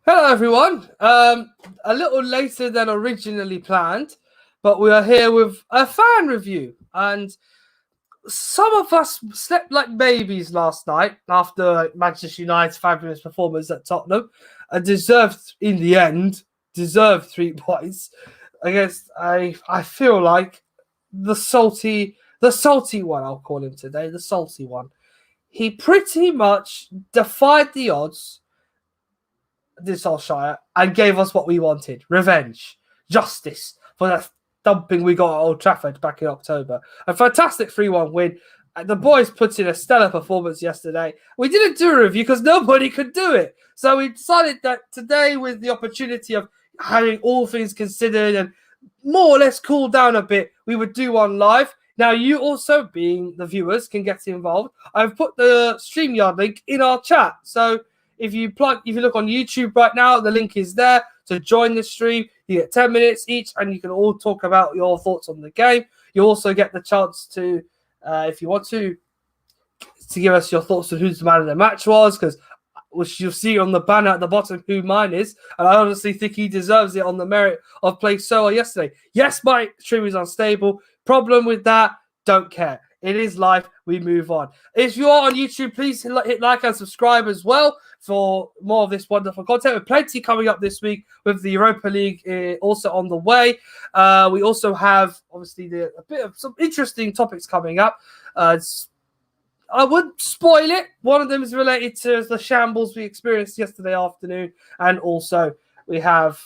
Hello, everyone. A little later than originally planned, but we are here with a fan review. And some of us slept like babies last night after Manchester United's fabulous performance at Tottenham, and in the end, deserved 3 points against I feel like the salty one. I'll call him today, the salty one. He pretty much defied the odds this Solskjaer and gave us what we wanted: revenge, justice for that dumping we got at Old Trafford back in October. A fantastic 3-1 win. The boys put in a stellar performance yesterday. We didn't do a review because nobody could do it. So we decided that today, with the opportunity of having all things considered and more or less cool down a bit, we would do one live. Now, you also, being the viewers, can get involved. I've put the StreamYard link in our chat. So if you look on YouTube right now, the link is there to join the stream. You get 10 minutes each, and you can all talk about your thoughts on the game. You also get the chance to, if you want to give us your thoughts on who's the man of the match was, because which you'll see on the banner at the bottom who mine is, and I honestly think he deserves it on the merit of playing so well yesterday. Yes, my stream is unstable. Problem with that, don't care. It is live. We move on. If you are on YouTube, please hit like and subscribe as well for more of this wonderful content. With plenty coming up this week with the Europa League also on the way. We also have, obviously, a bit of some interesting topics coming up. I would spoil it. One of them is related to the shambles we experienced yesterday afternoon. And also we have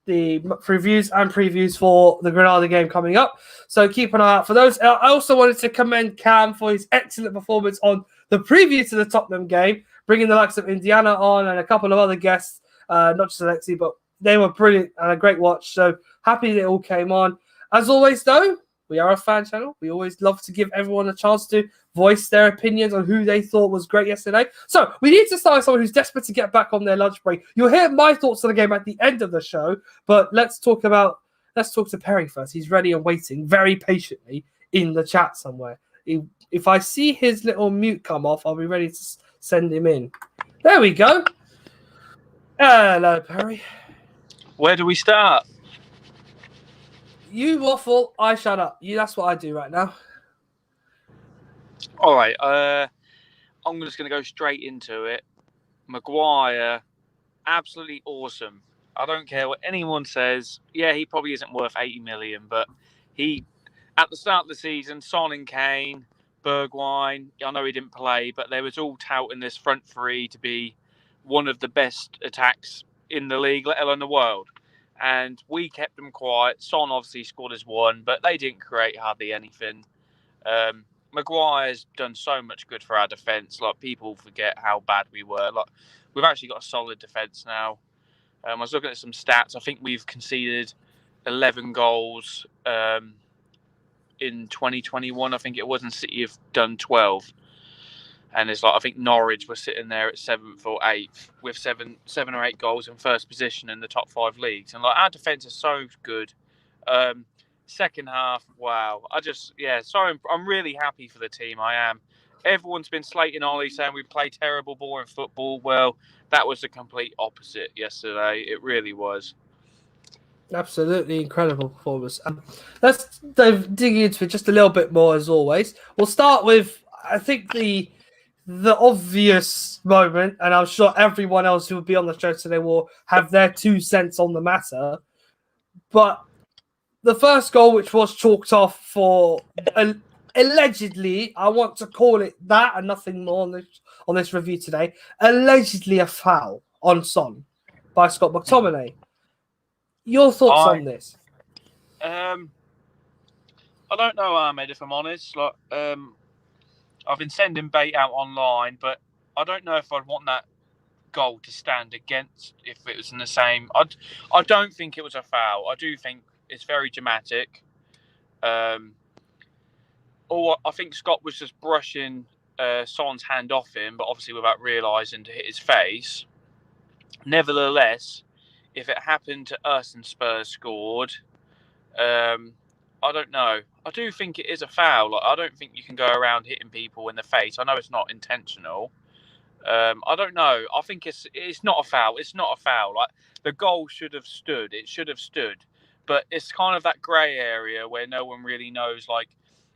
the reviews and previews for the Granada game coming up. So keep an eye out for those. I also wanted to commend Cam for his excellent performance on the preview to the Tottenham game, bringing the likes of Indiana on and a couple of other guests, not just Alexi, but they were brilliant and a great watch. So happy they all came on. As always, though, we are a fan channel. We always love to give everyone a chance to voice their opinions on who they thought was great yesterday. So we need to start with someone who's desperate to get back on their lunch break. You'll hear my thoughts on the game at the end of the show, but let's talk to Perry first. He's ready and waiting very patiently in the chat somewhere. If I see his little mute come off, I'll be ready to send him in. There we go. Hello, Perry. Where do we start? You waffle, I shut up. That's what I do right now. All right. I'm just going to go straight into it. Maguire, absolutely awesome. I don't care what anyone says. Yeah, he probably isn't worth 80 million, but he, at the start of the season, Son and Kane, Bergwijn, I know he didn't play, but they was all touting this front three to be one of the best attacks in the league, let alone the world. And we kept them quiet. Son obviously scored as one, but they didn't create hardly anything. Maguire's done so much good for our defence. Like, people forget how bad we were. Like, we've actually got a solid defence now. I was looking at some stats. I think we've conceded 11 goals in 2021. I think it was, and City have done 12. And it's like, I think Norwich were sitting there at 7th or 8th with seven or 8 goals in first position in the top 5 leagues. And like, our defence is so good. Second half, wow. I'm really happy for the team. I am. Everyone's been slating Ollie, saying we play terrible boring football. Well, that was the complete opposite yesterday. It really was. Absolutely incredible performance. Let's dig into it just a little bit more, as always. We'll start with, I think, the obvious moment, and I'm sure everyone else who will be on the show today will have their 2 cents on the matter. But the first goal, which was chalked off for allegedly, I want to call it that and nothing more on this review today, allegedly a foul on Son by Scott McTominay. Your thoughts on this? I don't know, Ahmed, if I'm honest. Like, I've been sending bait out online, but I don't know if I'd want that goal to stand against if it was in the same. I don't think it was a foul. I do think it's very dramatic. I think Scott was just brushing Son's hand off him, but obviously without realising to hit his face. Nevertheless, if it happened to us and Spurs scored, I don't know. I do think it is a foul. Like, I don't think you can go around hitting people in the face. I know it's not intentional, I don't know. I think it's not a foul. It's not a foul. Like the goal should have stood. It should have stood. But it's kind of that grey area where no one really knows. Like,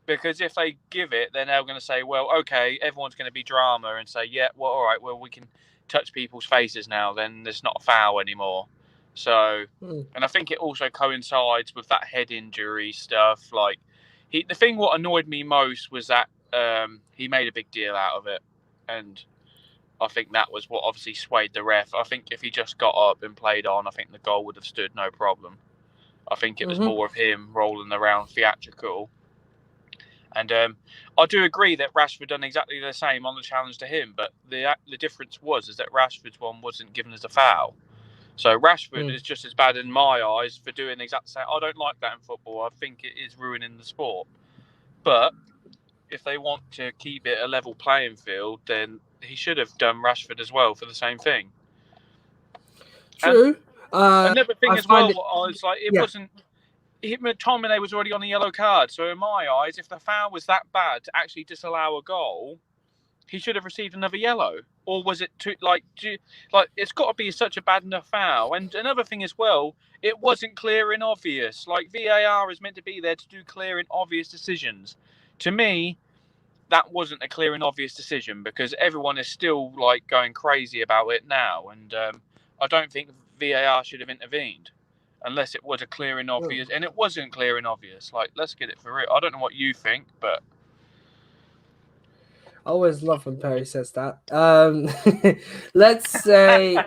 because if they give it, then they're going to say, well, okay, everyone's going to be drama and say, yeah, well, all right, well, we can touch people's faces now. Then there's not a foul anymore. So, and I think it also coincides with that head injury stuff. Like, the thing what annoyed me most was that he made a big deal out of it, and I think that was what obviously swayed the ref. I think if he just got up and played on, I think the goal would have stood no problem. I think it was more of him rolling around theatrical. And I do agree that Rashford done exactly the same on the challenge to him, but the difference is that Rashford's one wasn't given as a foul. So Rashford is just as bad in my eyes for doing the exact same. I don't like that in football. I think it is ruining the sport. But if they want to keep it a level playing field, then he should have done Rashford as well for the same thing. True. Another thing as well, I was like, it wasn't. McTominay was already on a yellow card, so in my eyes, if the foul was that bad to actually disallow a goal, he should have received another yellow. Or was it too it's got to be such a bad enough foul? And another thing as well, it wasn't clear and obvious. Like VAR is meant to be there to do clear and obvious decisions. To me, that wasn't a clear and obvious decision because everyone is still like going crazy about it now, and I don't think VAR should have intervened unless it was a clear and obvious, and it wasn't clear and obvious. Like, let's get it for real. I don't know what you think, but I always love when Perry says that. Let's say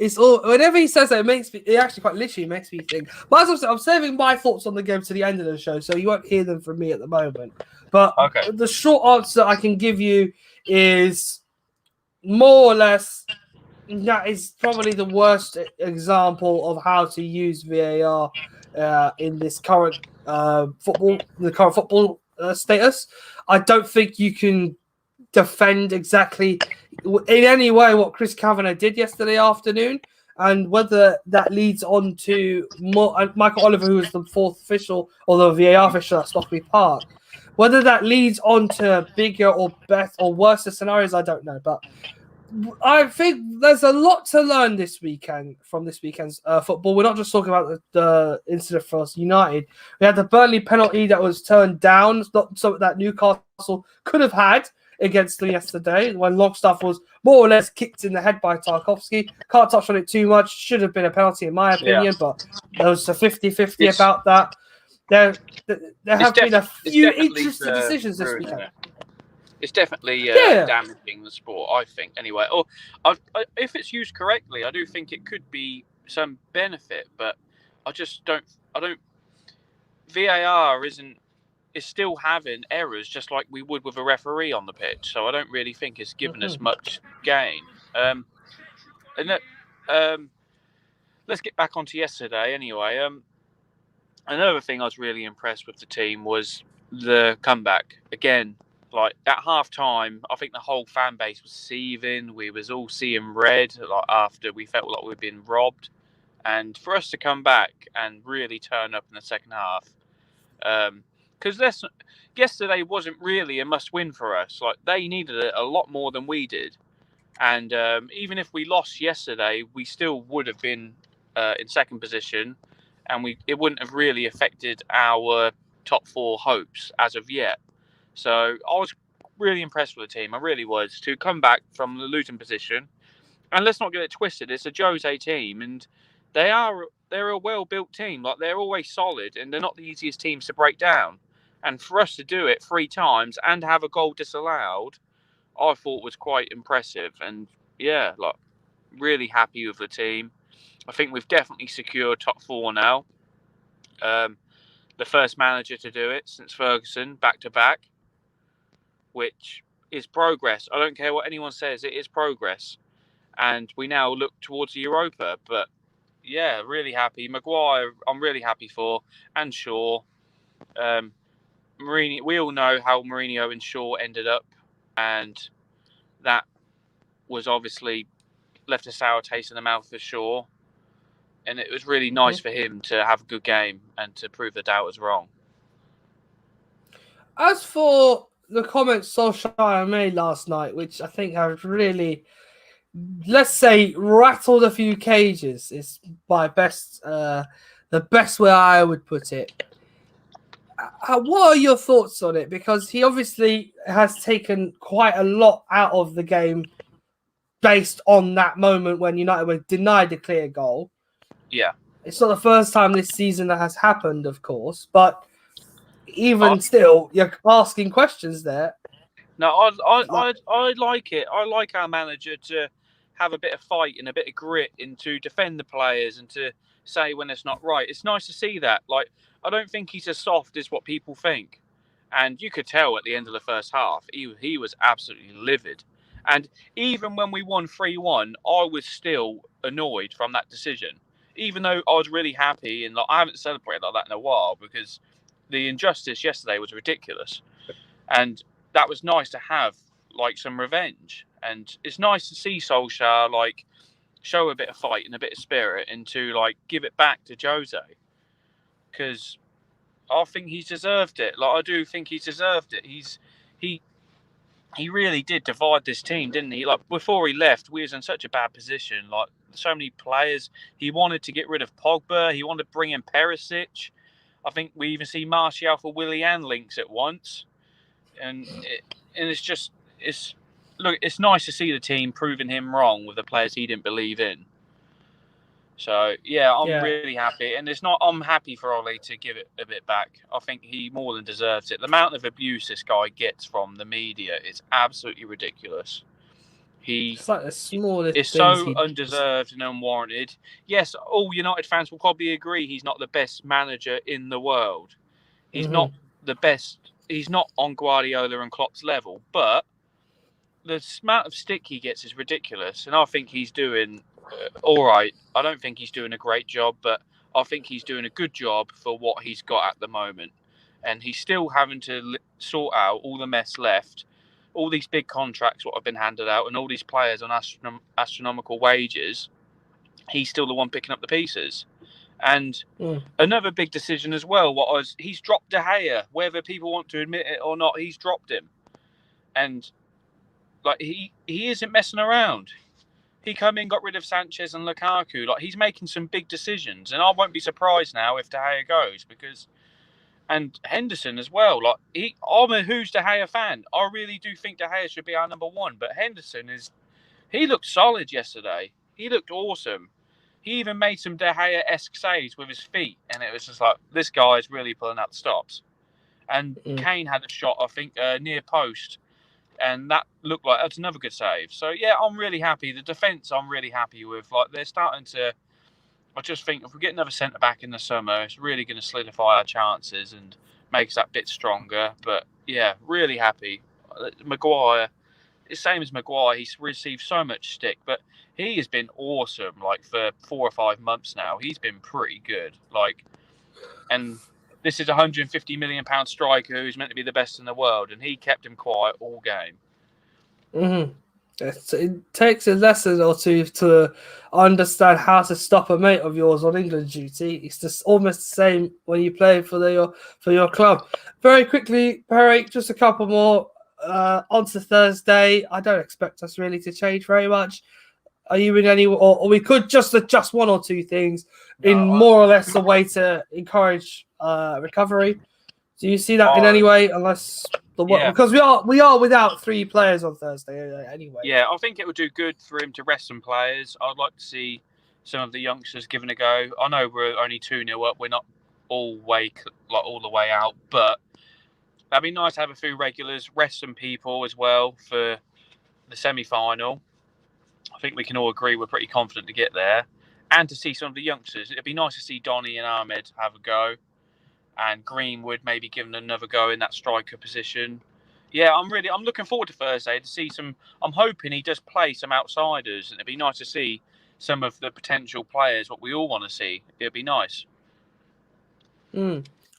it's all whenever he says that, it actually quite literally makes me think. But as I'm saving my thoughts on the game to the end of the show, so you won't hear them from me at the moment. But the short answer I can give you is more or less that is probably the worst example of how to use VAR in this current football status. I don't think you can defend exactly in any way what Chris Kavanagh did yesterday afternoon, and whether that leads on to Michael Oliver, who was the fourth official or the VAR official at Stockley Park. Whether that leads on to bigger or better or worse scenarios, I don't know, but I think there's a lot to learn this weekend from this weekend's football. We're not just talking about the incident for United. We had the Burnley penalty that was turned down, not something that Newcastle could have had against them yesterday when Longstaff was more or less kicked in the head by Tarkowski. Can't touch on it too much. Should have been a penalty in my opinion, but there was a 50-50 about that. There have been a few interesting decisions this weekend. It's definitely damaging the sport, I think. Anyway, or if it's used correctly, I do think it could be some benefit. But I just don't. VAR is still having errors, just like we would with a referee on the pitch. So I don't really think it's given us much gain. Let's get back onto yesterday. Anyway, another thing I was really impressed with the team was the comeback again. Like at half time, I think the whole fan base was seething. We was all seeing red. Like after we felt like we'd been robbed, and for us to come back and really turn up in the second half, because yesterday wasn't really a must-win for us. Like they needed it a lot more than we did, and even if we lost yesterday, we still would have been in second position, and it wouldn't have really affected our top four hopes as of yet. So I was really impressed with the team. I really was, to come back from the losing position. And let's not get it twisted. It's a Jose team, and they're a well-built team. Like they're always solid, and they're not the easiest teams to break down. And for us to do it 3 times and have a goal disallowed, I thought was quite impressive. And yeah, like really happy with the team. I think we've definitely secured top 4 now. The first manager to do it since Ferguson, back to back. Which is progress. I don't care what anyone says, it is progress. And we now look towards Europa. But yeah, really happy. Maguire, I'm really happy for. And Shaw. Mourinho, we all know how Mourinho and Shaw ended up. And that was obviously left a sour taste in the mouth for Shaw. And it was really nice for him to have a good game and to prove the doubters wrong. As for the comments Solskjaer made last night, which I think have really, let's say, rattled a few cages, is the best way I would put it. What are your thoughts on it? Because he obviously has taken quite a lot out of the game based on that moment when United were denied a clear goal. Yeah. It's not the first time this season that has happened, of course, but I, even still, you're asking questions there. no, I like it. I like our manager to have a bit of fight and a bit of grit and to defend the players and to say when it's not right. It's nice to see that. Like, I don't think he's as soft as what people think. And you could tell at the end of the first half, he was absolutely livid. And even when we won 3-1, I was still annoyed from that decision. Even though I was really happy and like, I haven't celebrated like that in a while because the injustice yesterday was ridiculous. And that was nice to have like some revenge. And it's nice to see Solskjaer like show a bit of fight and a bit of spirit and to like give it back to Jose. Because I think he's deserved it. Like I do think he's deserved it. He he really did divide this team, didn't he? Like before he left, we was in such a bad position. Like so many players. He wanted to get rid of Pogba. He wanted to bring in Perisic. I think we even see Martial for Willian links at once. And it's just it's nice to see the team proving him wrong with the players he didn't believe in. So yeah, I'm really happy, and I'm happy for Ollie to give it a bit back. I think he more than deserves it. The amount of abuse this guy gets from the media is absolutely ridiculous. It's like the smallest It's so undeserved and unwarranted. Yes, all United fans will probably agree he's not the best manager in the world. He's not the best. He's not on Guardiola and Klopp's level, but the amount of stick he gets is ridiculous, and I think he's doing all right. I don't think he's doing a great job, but I think he's doing a good job for what he's got at the moment. And he's still having to sort out all the mess left, all these big contracts what have been handed out, and all these players on astronomical wages. He's still the one picking up the pieces. And another big decision as well he's dropped De Gea, whether people want to admit it or not. He's dropped him, and like he isn't messing around. He come in, got rid of Sanchez and Lukaku. Like he's making some big decisions, and I won't be surprised now if De Gea goes and Henderson as well. Like I'm a who's De Gea fan. I really do think De Gea should be our number one, but Henderson he looked solid yesterday. He looked awesome. He even made some De Gea-esque saves with his feet, and it was just like this guy is really pulling out the stops. And Kane had a shot, I think, near post. And that looked like that's another good save. So yeah, I'm really happy. The defence, I'm really happy with. Like they're starting to. I just think if we get another centre back in the summer, it's really going to solidify our chances and make us that bit stronger. But yeah, really happy. Maguire, it's same as Maguire. He's received so much stick, but he has been awesome. Like for 4 or 5 months now, he's been pretty good. Like, and this is a £150 million striker who's meant to be the best in the world, and he kept him quiet all game. It takes a lesson or two to understand how to stop a mate of yours on England duty. It's just almost the same when you play for your club. Very quickly, Perry, just a couple more on to Thursday. I don't expect us really to change very much. Are you in any, or we could just adjust one or two things more or less a way to encourage recovery? Do you see that in any way? Unless because we are without 3 players on Thursday anyway. Yeah, I think it would do good for him to rest some players. I'd like to see some of the youngsters given a go. I know we're only 2-0 up. We're not all the way out, but that'd be nice to have a few regulars, rest some people as well for the semi-final. I think we can all agree we're pretty confident to get there. And to see some of the youngsters. It'd be nice to see Donny and Ahmed have a go. And Greenwood maybe given another go in that striker position. Yeah, I'm looking forward to Thursday to see some. I'm hoping he does play some outsiders. And it'd be nice to see some of the potential players, what we all want to see. It'd be nice.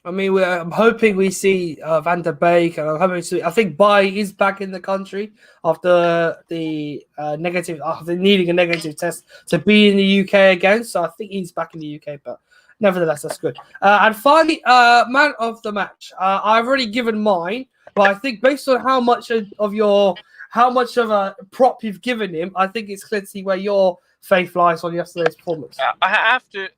I mean, I'm hoping we see Van der Beek, and I'm hoping I think Bai is back in the country after after needing a negative test to be in the UK again. So I think he's back in the UK, but nevertheless, that's good. And finally, man of the match. I've already given mine, but I think based on how much of a prop you've given him, I think it's clear to see where your faith lies on yesterday's performance. I have to.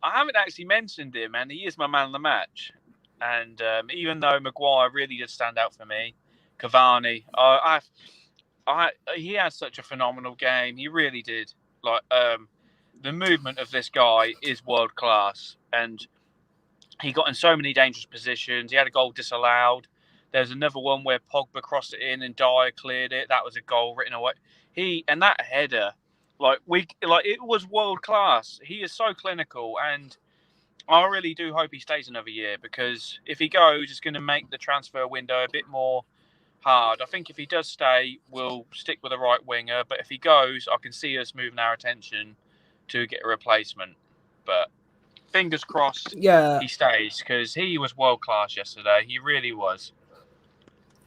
I haven't actually mentioned him, and he is my man of the match. And even though Maguire really did stand out for me, Cavani, he had such a phenomenal game. He really did. Like the movement of this guy is world class, and he got in so many dangerous positions. He had a goal disallowed. There's another one where Pogba crossed it in and Dyer cleared it. That was a goal written away. That header, it was world class. He is so clinical, and I really do hope he stays another year, because if he goes, it's going to make the transfer window a bit more hard. I think if he does stay, we'll stick with the right winger. But if he goes, I can see us moving our attention to get a replacement. But fingers crossed, Yeah. he stays, because he was world class yesterday. He really was.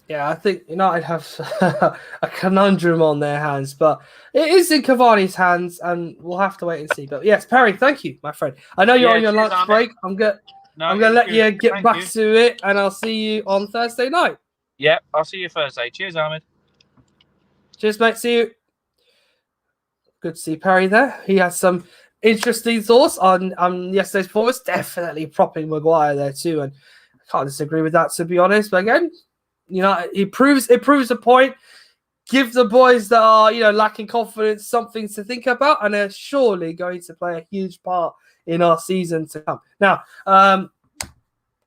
Yeah, I think United have a conundrum on their hands, but it is in Cavani's hands, and we'll have to wait and see. But yes, Perry, thank you, my friend. I know you're on your lunch break. I'm gonna let you get back to it, and I'll see you on Thursday night. Yep, I'll see you Thursday. Cheers, Ahmed. Cheers, mate. See you. Good to see Perry there. He has some interesting thoughts on yesterday's performance. Definitely propping Maguire there too, and I can't disagree with that, to be honest. But again, it proves a point. Give the boys that are lacking confidence something to think about, and they're surely going to play a huge part in our season to come. Now,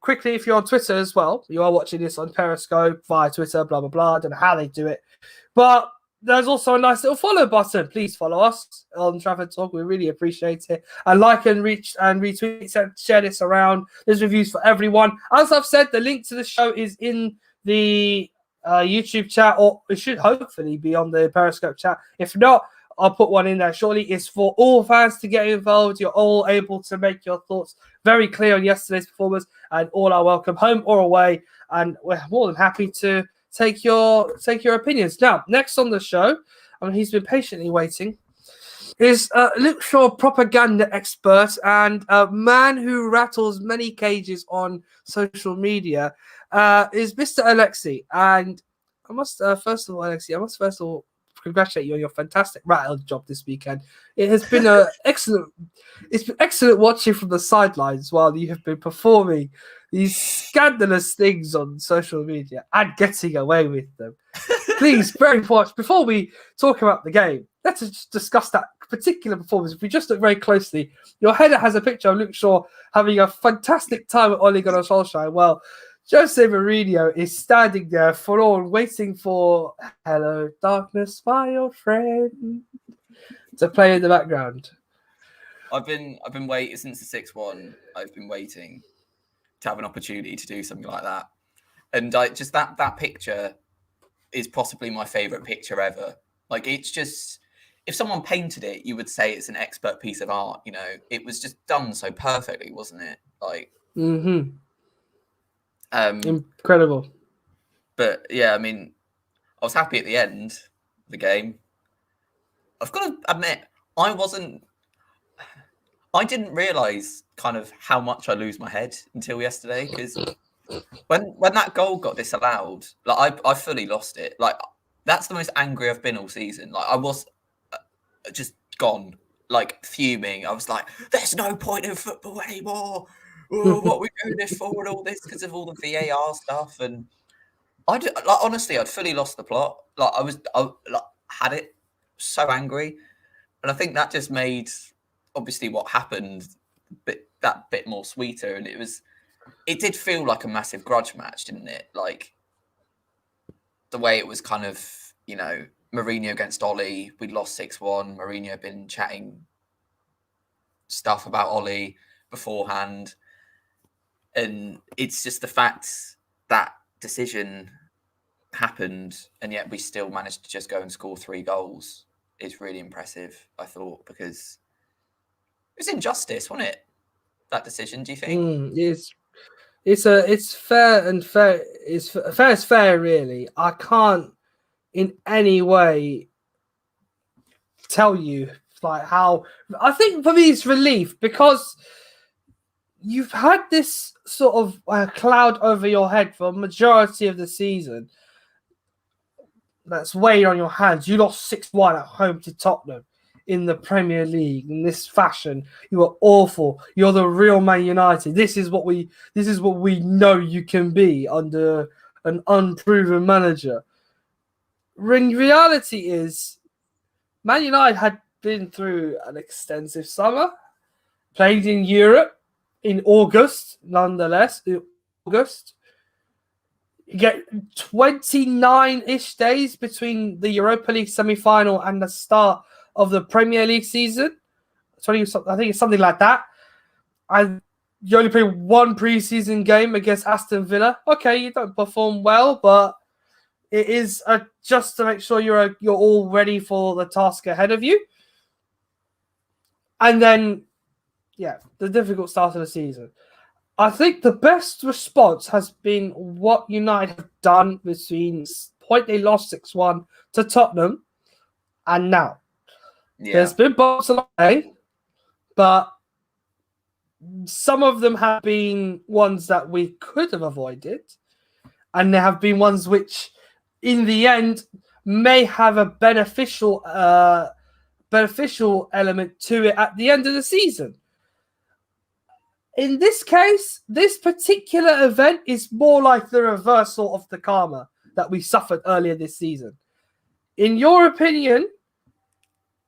quickly, if you're on Twitter as well, you are watching this on Periscope via Twitter, blah blah blah. I don't know how they do it, but there's also a nice little follow button. Please follow us on Trafford Talk. We really appreciate it. And like and retweet and share this around. There's reviews for everyone. As I've said, the link to the show is in the YouTube chat, or it should hopefully be on the Periscope chat. If not, I'll put one in there shortly. It's for all fans to get involved. You're all able to make your thoughts very clear on yesterday's performance, and all are welcome, home or away. And we're more than happy to take your opinions. Now, next on the show, he's been patiently waiting, is Luke Shaw, propaganda expert and a man who rattles many cages on social media, is Mr. Alexi. And I must first of all congratulate you on your fantastic rattle job this weekend. It has been It's been excellent watching from the sidelines while you have been performing these scandalous things on social media and getting away with them. Please, very much, before we talk about the game, let's just discuss that particular performance. If we just look very closely, your header has a picture of Luke Shaw having a fantastic time with Ole Gunnar Solskjaer. Well, Jose Mourinho is standing there forlorn, waiting for "Hello, Darkness, my old friend" to play in the background. I've been waiting since the 6-1. I've been waiting to have an opportunity to do something like that, and just that picture is possibly my favorite picture ever. Like, it's just, if someone painted it, you would say it's an expert piece of art. It was just done so perfectly, wasn't it? Like, incredible. But yeah, I mean, I was happy at the end of the game. I've got to admit, I didn't realise kind of how much I lose my head until yesterday, because when that goal got disallowed, like I fully lost it. Like, that's the most angry I've been all season. Like, I was just gone, like fuming. I was like, "There's no point in football anymore. Oh, what are we doing this for?" And all this because of all the VAR stuff. And honestly, I'd fully lost the plot. Like, I had it so angry, and I think that just made obviously what happened that bit more sweeter. And it did feel like a massive grudge match, didn't it? Like, the way it was kind of, Mourinho against Ole. We'd lost 6-1. Mourinho had been chatting stuff about Ole beforehand. And it's just the fact that decision happened, and yet we still managed to just go and score 3 goals is really impressive, I thought, because it was injustice, wasn't it? That decision, do you think? It's fair and fair. It's fair is fair, really. I can't in any way tell you like how. I think for me it's relief, because you've had this sort of cloud over your head for a majority of the season that's weighing on your hands. You lost 6-1 at home to Tottenham in the Premier League in this fashion. You were awful. You're the real Man United. This is what we know you can be under an unproven manager. Reality is, Man United had been through an extensive summer, played in Europe in August, nonetheless. In August, you get 29-ish days between the Europa League semi-final and the start of the Premier League season. I think it's something like that. And you only play one pre-season game against Aston Villa. Okay, you don't perform well, but it is just to make sure you're all ready for the task ahead of you. And then, the difficult start of the season. I think the best response has been what United have done between the point they lost 6-1 to Tottenham and now. Yeah. There's been bumps along the way, but some of them have been ones that we could have avoided, and there have been ones which, in the end, may have a beneficial element to it at the end of the season. In this case, this particular event is more like the reversal of the karma that we suffered earlier this season. In your opinion,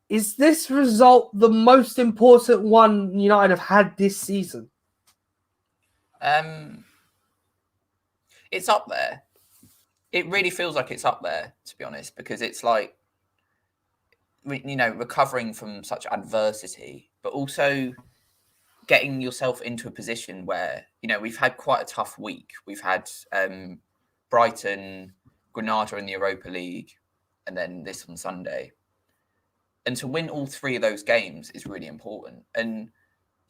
is this result the most important one United have had this season? It's up there. It really feels like it's up there, to be honest, because it's like, recovering from such adversity, but also getting yourself into a position where, we've had quite a tough week. We've had Brighton, Granada in the Europa League, and then this on Sunday. And to win all three of those games is really important. And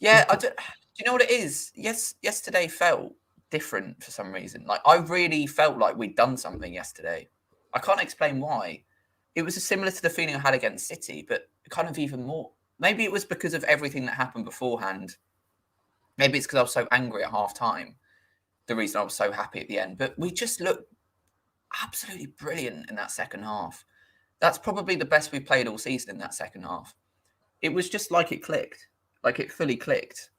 do you know what it is? Yes, yesterday felt different for some reason. Like, I really felt like we'd done something yesterday. I can't explain why. It was similar to the feeling I had against City, but kind of even more. Maybe it was because of everything that happened beforehand. Maybe it's because I was so angry at half time. The reason I was so happy at the end. But we just looked absolutely brilliant in that second half. That's probably the best we've played all season in that second half. It was just like it clicked. Like it fully clicked.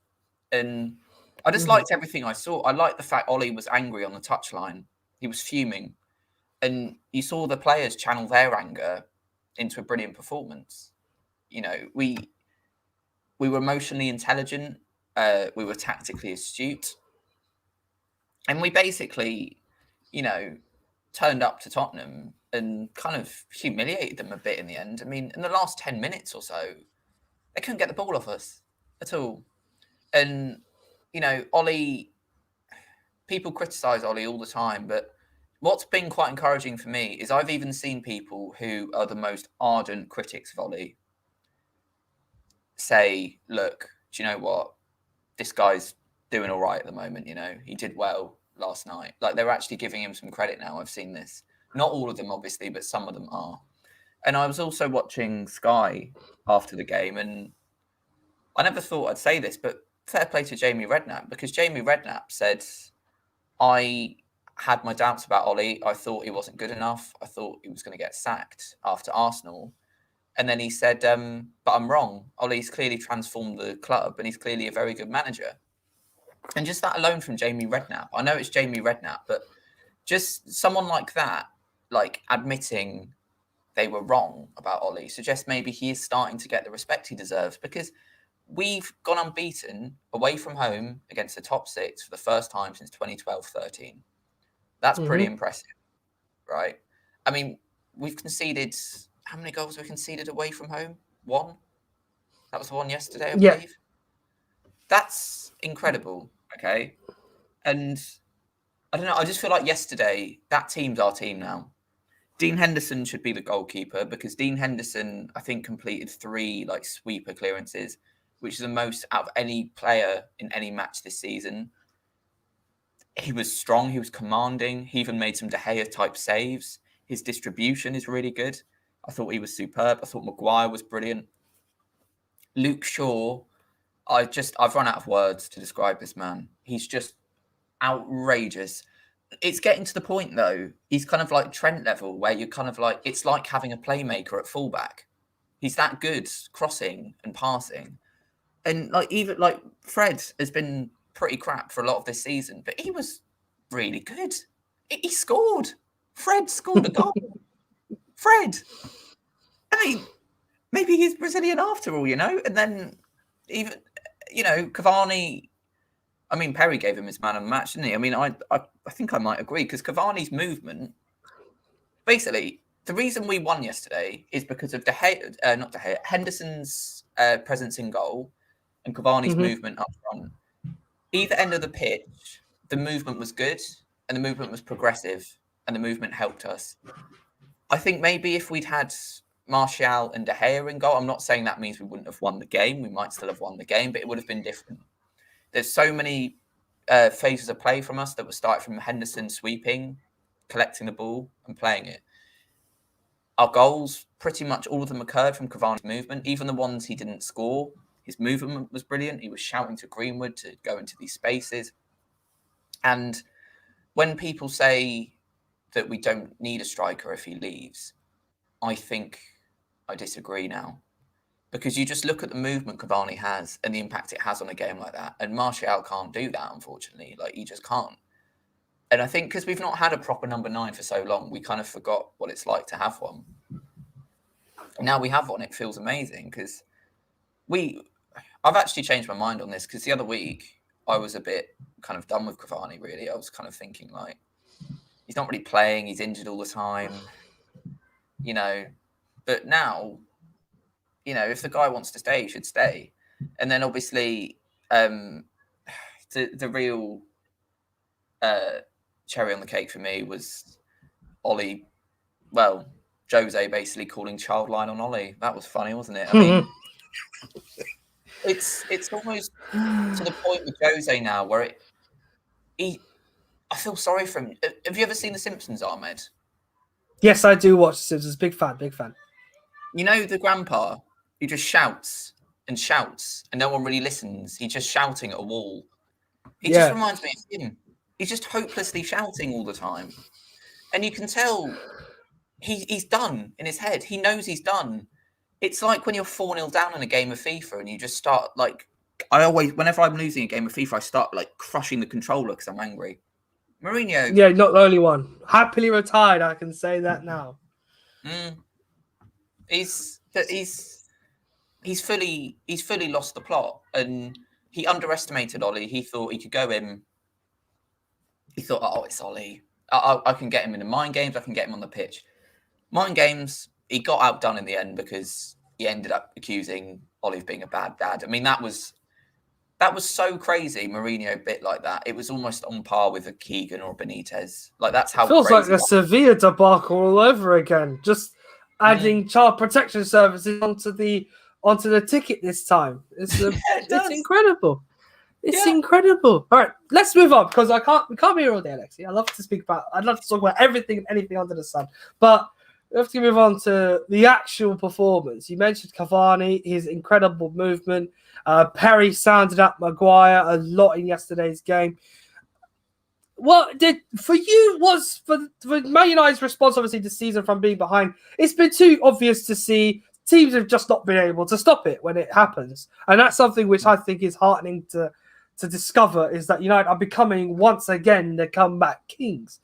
And I just liked everything I saw. I liked the fact Ollie was angry on the touchline. He was fuming. And you saw the players channel their anger into a brilliant performance. We were emotionally intelligent. We were tactically astute. And we basically, turned up to Tottenham and kind of humiliated them a bit in the end. I mean, in the last 10 minutes or so, they couldn't get the ball off us at all. And, Ollie, people criticise Ollie all the time, but what's been quite encouraging for me is I've even seen people who are the most ardent critics of Ollie say, look, do you know what? This guy's doing all right at the moment, He did well last night. Like, they're actually giving him some credit now. I've seen this. Not all of them, obviously, but some of them are. And I was also watching Sky after the game, and I never thought I'd say this, but fair play to Jamie Redknapp, because Jamie Redknapp said, I had my doubts about Ollie. I thought he wasn't good enough. I thought he was going to get sacked after Arsenal. And then he said, but I'm wrong. Ollie's clearly transformed the club, and he's clearly a very good manager. And just that alone from Jamie Redknapp. I know it's Jamie Redknapp, but just someone like that, like admitting they were wrong about Ollie, suggests maybe he is starting to get the respect he deserves, because we've gone unbeaten away from home against the top six for the first time since 2012-13. That's pretty impressive, right? I mean, we've conceded, how many goals have we conceded away from home? 1? That was the one yesterday, I believe. That's incredible, okay? And I don't know, I just feel like yesterday, that team's our team now. Dean Henderson should be the goalkeeper, because Dean Henderson, I think, completed 3 sweeper clearances, which is the most out of any player in any match this season. He was strong. He was commanding. He even made some De Gea type saves. His distribution is really good. I thought he was superb. I thought Maguire was brilliant. Luke Shaw I've run out of words to describe this man. He's just outrageous. It's getting to the point though. He's kind of like Trent level, where you're kind of like, it's like having a playmaker at fullback. He's that good crossing and passing, and like even like Fred has been pretty crap for a lot of this season, but he was really good. He scored. Fred scored a goal. Fred. I mean, maybe he's Brazilian after all, And then even, Cavani. I mean, Perry gave him his man of the match, didn't he? I mean, I think I might agree because Cavani's movement. Basically, the reason we won yesterday is because of Henderson's presence in goal and Cavani's movement up front. Either end of the pitch, the movement was good and the movement was progressive and the movement helped us. I think maybe if we'd had Martial and De Gea in goal, I'm not saying that means we wouldn't have won the game. We might still have won the game, but it would have been different. There's so many phases of play from us that were started from Henderson sweeping, collecting the ball and playing it. Our goals, pretty much all of them occurred from Cavani's movement. Even the ones he didn't score, his movement was brilliant. He was shouting to Greenwood to go into these spaces. And when people say that we don't need a striker if he leaves, I think I disagree now. Because you just look at the movement Cavani has and the impact it has on a game like that. And Martial can't do that, unfortunately. Like, he just can't. And I think because we've not had a proper number 9 for so long, we kind of forgot what it's like to have one. And now we have one. It feels amazing because I've actually changed my mind on this because the other week I was a bit kind of done with Cavani, really. I was kind of thinking, like, he's not really playing. He's injured all the time, But now, if the guy wants to stay, he should stay. And then obviously the real cherry on the cake for me was Jose basically calling childline on Ollie. That was funny, wasn't it? I mean, it's almost to the point with Jose now where I feel sorry for him. Have you ever seen The Simpsons, Ahmed? Yes, I do watch The Simpsons. Big fan. The grandpa who just shouts and shouts and no one really listens. He's just shouting at a wall. He just reminds me of him. He's just hopelessly shouting all the time. And you can tell he's done in his head. He knows he's done. It's like when you're 4-0 down in a game of FIFA and you just start whenever I'm losing a game of FIFA, I start crushing the controller because I'm angry. Mourinho. Yeah, not the only one. Happily retired, I can say that now. He's fully lost the plot, and he underestimated Ollie. He thought he could go in. He thought, oh, it's Ollie. I can get him in the mind games. I can get him on the pitch. Mind games, he got outdone in the end because he ended up accusing Ollie of being a bad dad. I mean, that was so crazy. Mourinho bit like that. It was almost on par with a Keegan or Benitez. That's how feels crazy like a Sevilla debacle all over again. Just adding child protection services onto the ticket this time. It's incredible. It's incredible. All right, let's move on because we can't be here all day, Alexi. I'd love to talk about everything and anything under the sun. But we have to move on to the actual performance. You mentioned Cavani, his incredible movement. Perry sounded up Maguire a lot in yesterday's game. What did for you was for Man United's response, obviously, this season from being behind? It's been too obvious to see. Teams have just not been able to stop it when it happens, and that's something which I think is heartening to discover. Is that United are becoming once again the comeback kings?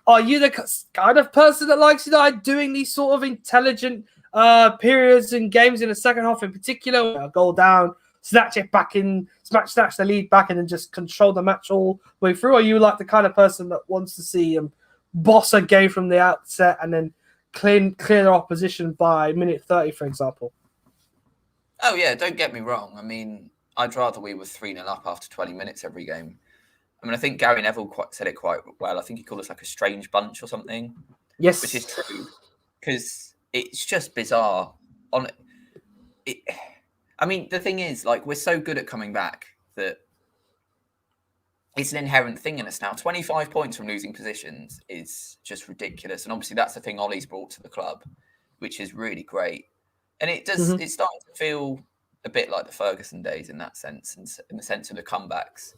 Are you the kind of person that likes United doing these sort of intelligent periods in games in the second half, in particular, where a goal down, snatch it back in, snatch the lead back, and then just control the match all the way through? Or are you like the kind of person that wants to see boss a game from the outset and then clear their opposition by minute 30, for example? Oh, yeah, don't get me wrong. I mean, I'd rather we were 3-0 up after 20 minutes every game. I mean, I think Gary Neville said it quite well. I think he called us a strange bunch or something. Yes. Which is true. Because it's just bizarre. I mean, the thing is, we're so good at coming back that it's an inherent thing in us now. 25 points from losing positions is just ridiculous. And obviously that's the thing Ollie's brought to the club, which is really great. And it does. It's starting to feel a bit like the Ferguson days in that sense, in the sense of the comebacks.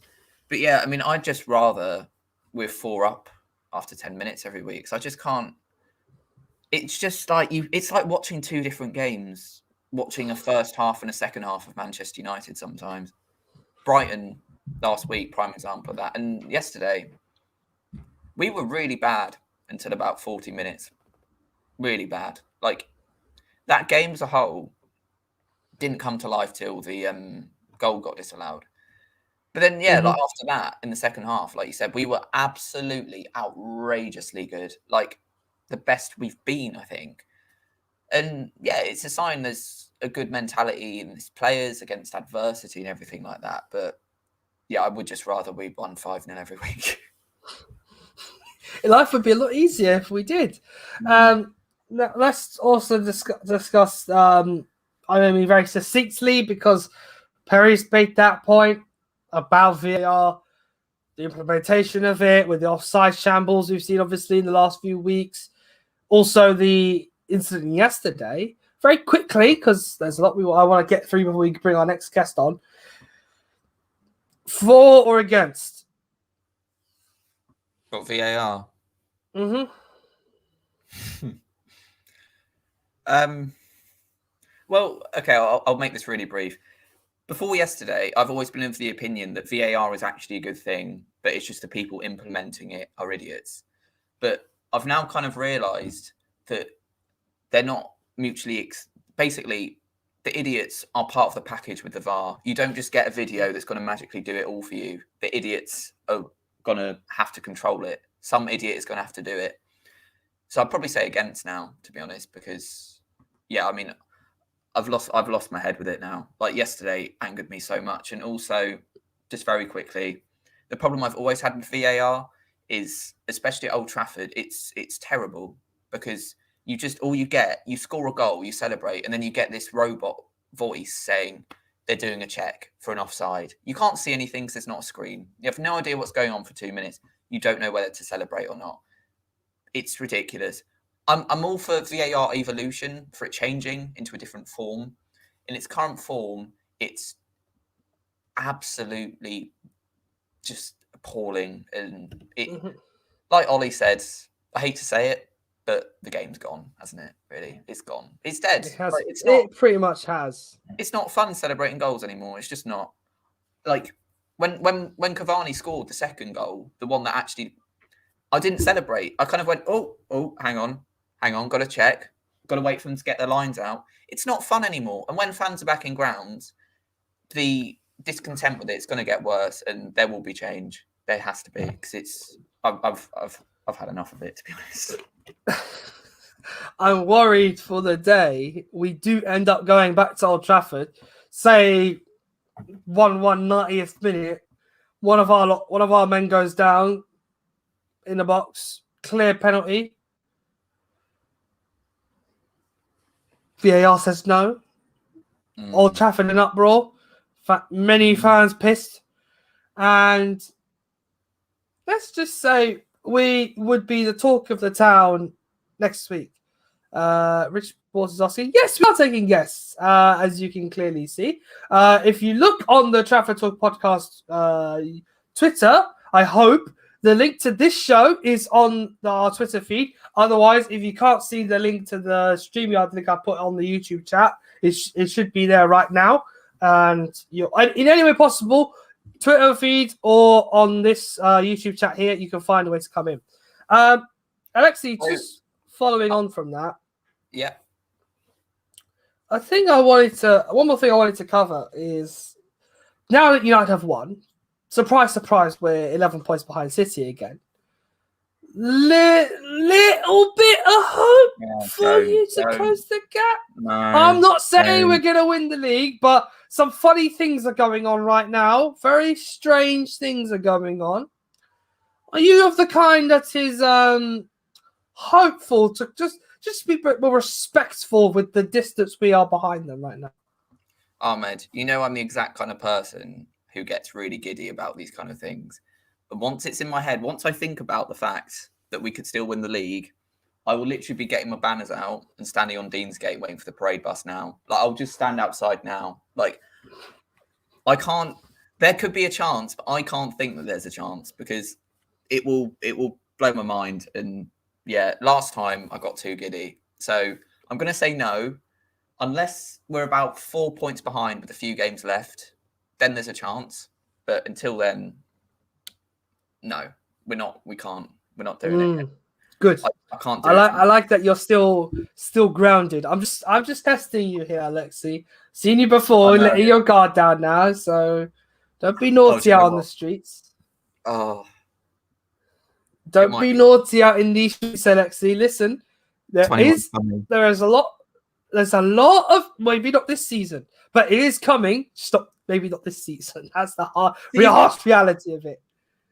But yeah, I mean, I'd just rather we're 4 up after 10 minutes every week. So I just can't. It's just like it's like watching 2 different games, watching a first half and a second half of Manchester United sometimes. Brighton last week, prime example of that. And yesterday, we were really bad until about 40 minutes. Really bad. Like, that game as a whole didn't come to life till the goal got disallowed. But then, yeah, like after that, in the second half, like you said, we were absolutely outrageously good. Like, the best we've been, I think. And yeah, it's a sign there's a good mentality in these players against adversity and everything like that. But yeah, I would just rather we won 5-0 every week. Life would be a lot easier if we did. Now, let's also discuss. I mean, very succinctly, because Perry's made that point about VAR, the implementation of it with the offside shambles we've seen, obviously, in the last few weeks. Also, the incident yesterday. Very quickly, because there's a lot I want to get through before we bring our next guest on. For or against? Got VAR. Well, okay, I'll make this really brief. Before yesterday, I've always been of the opinion that VAR is actually a good thing, but it's just the people implementing it are idiots. But I've now kind of realised that they're not mutually... Basically, the idiots are part of the package with the VAR. You don't just get a video that's going to magically do it all for you. The idiots are going to have to control it. Some idiot is going to have to do it. So I'd probably say against now, to be honest, because, yeah, I mean, I've lost my head with it now. Like, yesterday angered me so much. And also, just very quickly, the problem I've always had with VAR is, especially at Old Trafford, it's terrible, because you score a goal, you celebrate, and then you get this robot voice saying they're doing a check for an offside. You can't see anything because there's not a screen. You have no idea what's going on for 2 minutes. You don't know whether to celebrate or not. It's ridiculous. I'm all for VAR evolution, for it changing into a different form. In its current form, it's absolutely just appalling. And like Ollie said, I hate to say it, but the game's gone, hasn't it? Really, it's gone. It's dead. It pretty much has. It's not fun celebrating goals anymore. It's just not. Like when Cavani scored the second goal, the one that actually, I didn't celebrate. I kind of went, oh, hang on, got to check, got to wait for them to get their lines out. It's not fun anymore. And when fans are back in grounds, the discontent with it's going to get worse, and there will be change. There has to be, because I've had enough of it, to be honest. I'm worried for the day we do end up going back to Old Trafford, say 90th minute, one of our men goes down in the box, clear penalty. VAR says no. Old Trafford in uproar. Many fans pissed. And let's just say we would be the talk of the town next week. Rich Sports is asking, yes, we are taking guests, as you can clearly see. If you look on the Trafford Talk podcast Twitter, I hope the link to this show is on our Twitter feed. Otherwise, if you can't see the link to the StreamYard link I put on the YouTube chat, it should be there right now. And in any way possible, Twitter feed or on this YouTube chat here, you can find a way to come in. Alexi, just following on from that. Yeah. One more thing I wanted to cover is, now that United have won, surprise, surprise, we're 11 points behind City again. Little bit of hope for you to close the gap. No, I'm not saying we're going to win the league, but some funny things are going on right now. Very strange things are going on. Are you of the kind that is hopeful to just be a bit more respectful with the distance we are behind them right now? Ahmed, you know I'm the exact kind of person who gets really giddy about these kind of things. But once it's in my head, once I think about the fact that we could still win the league, I will literally be getting my banners out and standing on Deansgate waiting for the parade bus now. Like, I'll just stand outside now. Like, I can't. There could be a chance, but I can't think that there's a chance because it will blow my mind. And yeah, last time I got too giddy, so I'm going to say no, unless we're about 4 points behind with a few games left. Then there's a chance, but until then, no, we're not. We can't. We're not doing it. Good. I can't do I it. like. I like that you're still grounded. I'm just testing you here, Alexi. Seen you before, letting your guard down now. So don't be naughty out on the streets. Oh, don't be naughty out in these streets, Alexi. Listen, there is a lot. There's a lot of maybe not this season, but it is coming. Stop. Maybe not this season. That's the harsh reality of it.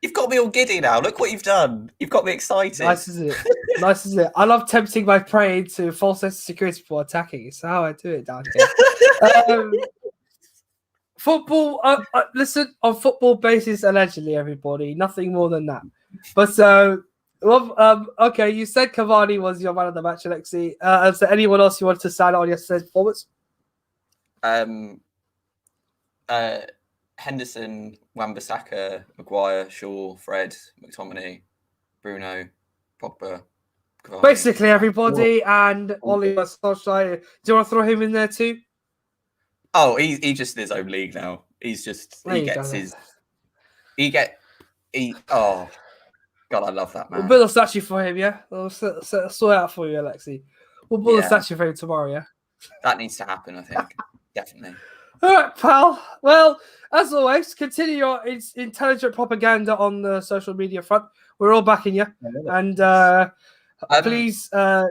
You've got me all giddy now. Look what you've done. You've got me excited. Nice is it? Nice is it? I love tempting my prey into false sense of security before attacking. It's how I do it down here. Football. Listen, on football basis, allegedly, everybody. Nothing more than that. But okay. You said Cavani was your man of the match, Alexi. Is there anyone else you wanted to sign on yesterday's performance? Henderson, Wan-Bissaka, Maguire, Shaw, Fred, McTominay, Bruno, Pogba. Cavani. Basically everybody, and Oliver Solskjaer. Do you want to throw him in there too? Oh, he's just in his own league now. He's just oh God, I love that man. We'll build a statue for him, yeah. We'll sort out for you, Alexi. We'll build a statue for him tomorrow, yeah. That needs to happen, I think. Definitely. All right, pal. Well, as always, continue your intelligent propaganda on the social media front. We're all backing you, and please, one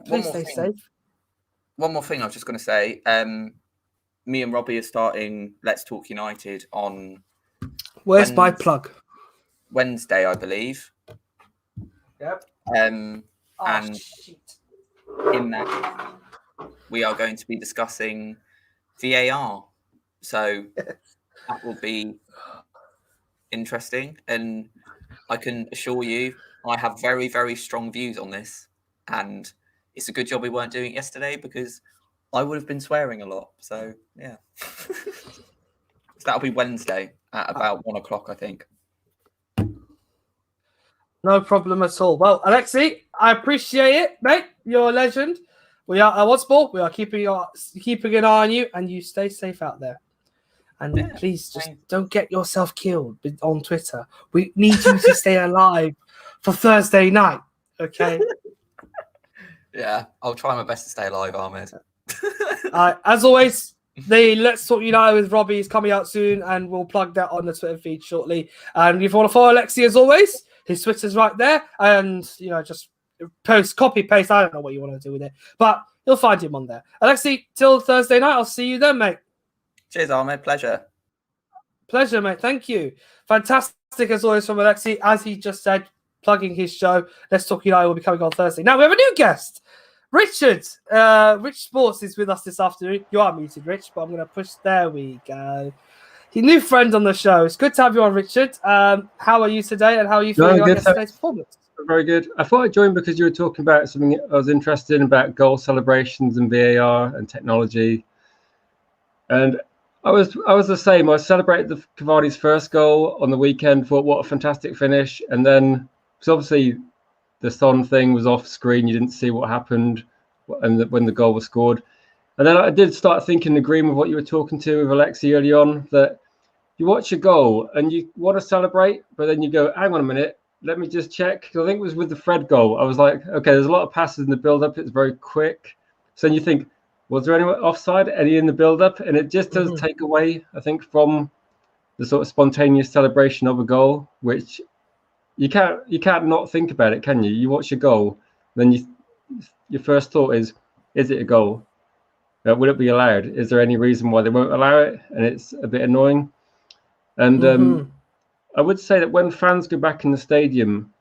more stay thing. safe. One more thing I was just going to say. Me and Robbie are starting Let's Talk United on. Where's my plug? Wednesday, I believe. Yep. And in that, we are going to be discussing VAR. So that will be interesting. And I can assure you, I have very, very strong views on this. And it's a good job we weren't doing it yesterday because I would have been swearing a lot. So, yeah. So that'll be Wednesday at about 1 o'clock, I think. No problem at all. Well, Alexi, I appreciate it, mate. You're a legend. We are once more. We are keeping an eye on you, and you stay safe out there. And please, just don't get yourself killed on Twitter. We need you to stay alive for Thursday night. Okay. Yeah, I'll try my best to stay alive, Ahmed. As always, the Let's Talk United with Robbie is coming out soon, and we'll plug that on the Twitter feed shortly. And if you want to follow Alexi, as always, his Twitter's right there, and just copy paste. I don't know what you want to do with it, but you'll find him on there. Alexi, till Thursday night. I'll see you then, mate. Cheers, Ahmed. Pleasure, mate. Thank you. Fantastic as always from Alexi, as he just said, plugging his show. Let's Talk United will be coming on Thursday. Now we have a new guest. Richard, Rich Sports is with us this afternoon. You are muted, Rich, but I'm going to push. There we go. Your new friend on the show. It's good to have you on, Richard. How are you today, and how are you feeling about yesterday's performance? Very good. I thought I'd join because you were talking about something I was interested in about goal celebrations and VAR and technology. And I was the same. I celebrated Cavani's first goal on the weekend. Thought, what a fantastic finish. And then, because obviously the Son thing was off screen, you didn't see what happened and when the goal was scored. And then I did start thinking, agreeing with what you were talking to with Alexi early on, that you watch a goal and you want to celebrate, but then you go, hang on a minute, let me just check. Because I think it was with the Fred goal. I was like, okay, there's a lot of passes in the build-up. It's very quick. So then you think, was there any offside, any in the build-up? And it just does take away, I think, from the sort of spontaneous celebration of a goal, which you can't not think about it, can you? You watch a goal, then your first thought is it a goal? Would it be allowed? Is there any reason why they won't allow it? And it's a bit annoying. And I would say that when fans go back in the stadium,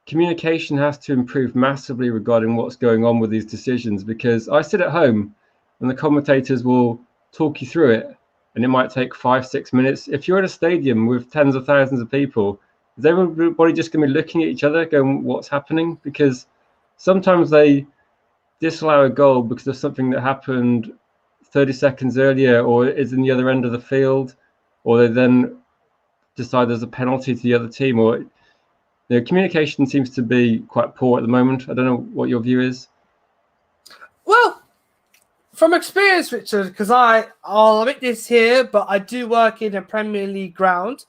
communication has to improve massively regarding what's going on with these decisions, because I sit at home and the commentators will talk you through it and it might take 5-6 minutes. If you're at a stadium with tens of thousands of people, is everybody just going to be looking at each other, going, "What's happening?" Because sometimes they disallow a goal because of something that happened 30 seconds earlier, or is in the other end of the field, or they then decide there's a penalty to the other team, or communication seems to be quite poor at the moment. I don't know what your view is. Well, from experience, Richard, because I'll admit this here, but I do work in a Premier League ground,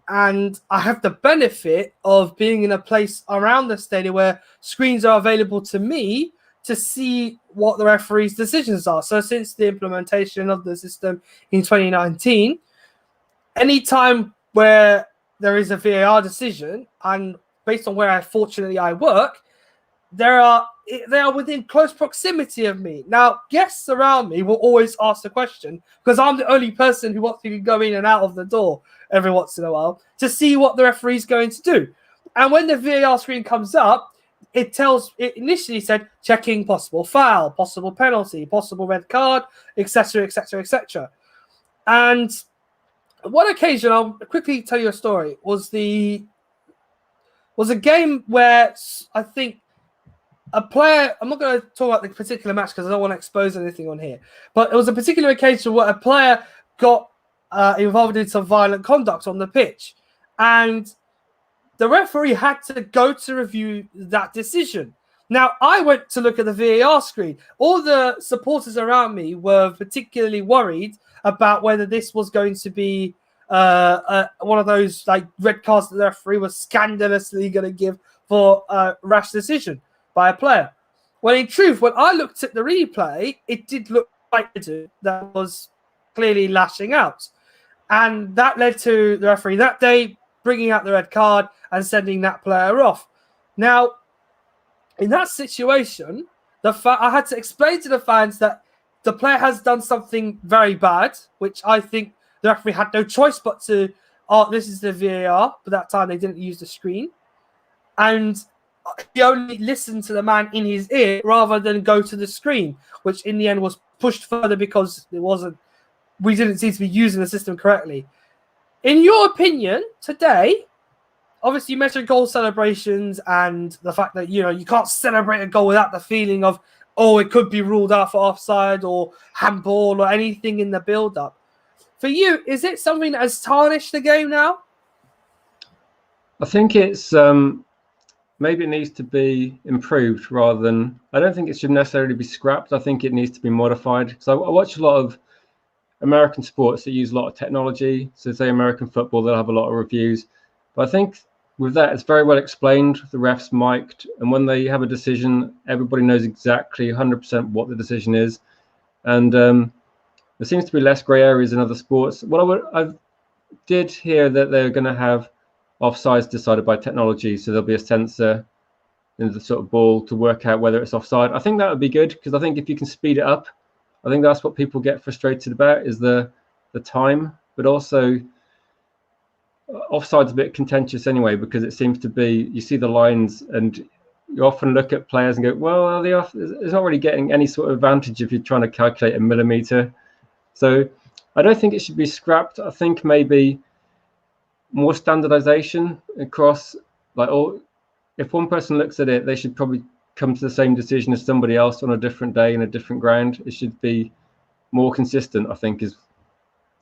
and I have the benefit of being in a place around the stadium where screens are available to me to see what the referee's decisions are. So since the implementation of the system in 2019, any time where there is a VAR decision, and based on where fortunately I work, they are within close proximity of me. Now, guests around me will always ask the question, because I'm the only person who wants to go in and out of the door every once in a while to see what the referee's going to do. And when the VAR screen comes up, it initially said checking possible foul, possible penalty, possible red card, etc., etc., etc. And one occasion, I'll quickly tell you a story, was a game where I think a player, I'm not going to talk about the particular match because I don't want to expose anything on here, but it was a particular occasion where a player got involved in some violent conduct on the pitch, and the referee had to go to review that decision. Now, I went to look at the VAR screen. All the supporters around me were particularly worried about whether this was going to be one of those like red cards that the referee was scandalously going to give for a rash decision by a player. Well, in truth, when I looked at the replay, it did look like that was clearly lashing out. And that led to the referee that day bringing out the red card and sending that player off. Now, in that situation, I had to explain to the fans that the player has done something very bad, which I think the referee had no choice but to, this is the VAR, but that time they didn't use the screen. And he only listened to the man in his ear rather than go to the screen, which in the end was pushed further because we didn't seem to be using the system correctly. In your opinion, today, obviously you mentioned goal celebrations and the fact that, you can't celebrate a goal without the feeling of, it could be ruled out for offside or handball or anything in the build-up. For you, is it something that has tarnished the game now? I think it's maybe it needs to be improved rather than. I don't think it should necessarily be scrapped. I think it needs to be modified because I watch a lot of American sports that use a lot of technology. So say American football, they'll have a lot of reviews. But I think with that, it's very well explained. The refs mic'd, and when they have a decision, everybody knows exactly 100% what the decision is. And there seems to be less grey areas in other sports. I did hear that they're going to have offsides decided by technology, so there'll be a sensor in the sort of ball to work out whether it's offside. I think that would be good because I think if you can speed it up, I think that's what people get frustrated about is the time, but also offside's a bit contentious anyway because it seems to be you see the lines and you often look at players and go, well, are they off? It's not really getting any sort of advantage if you're trying to calculate a millimeter. So I don't think it should be scrapped. I think maybe more standardization across if one person looks at it, they should probably come to the same decision as somebody else on a different day in a different ground. It should be more consistent, I think, is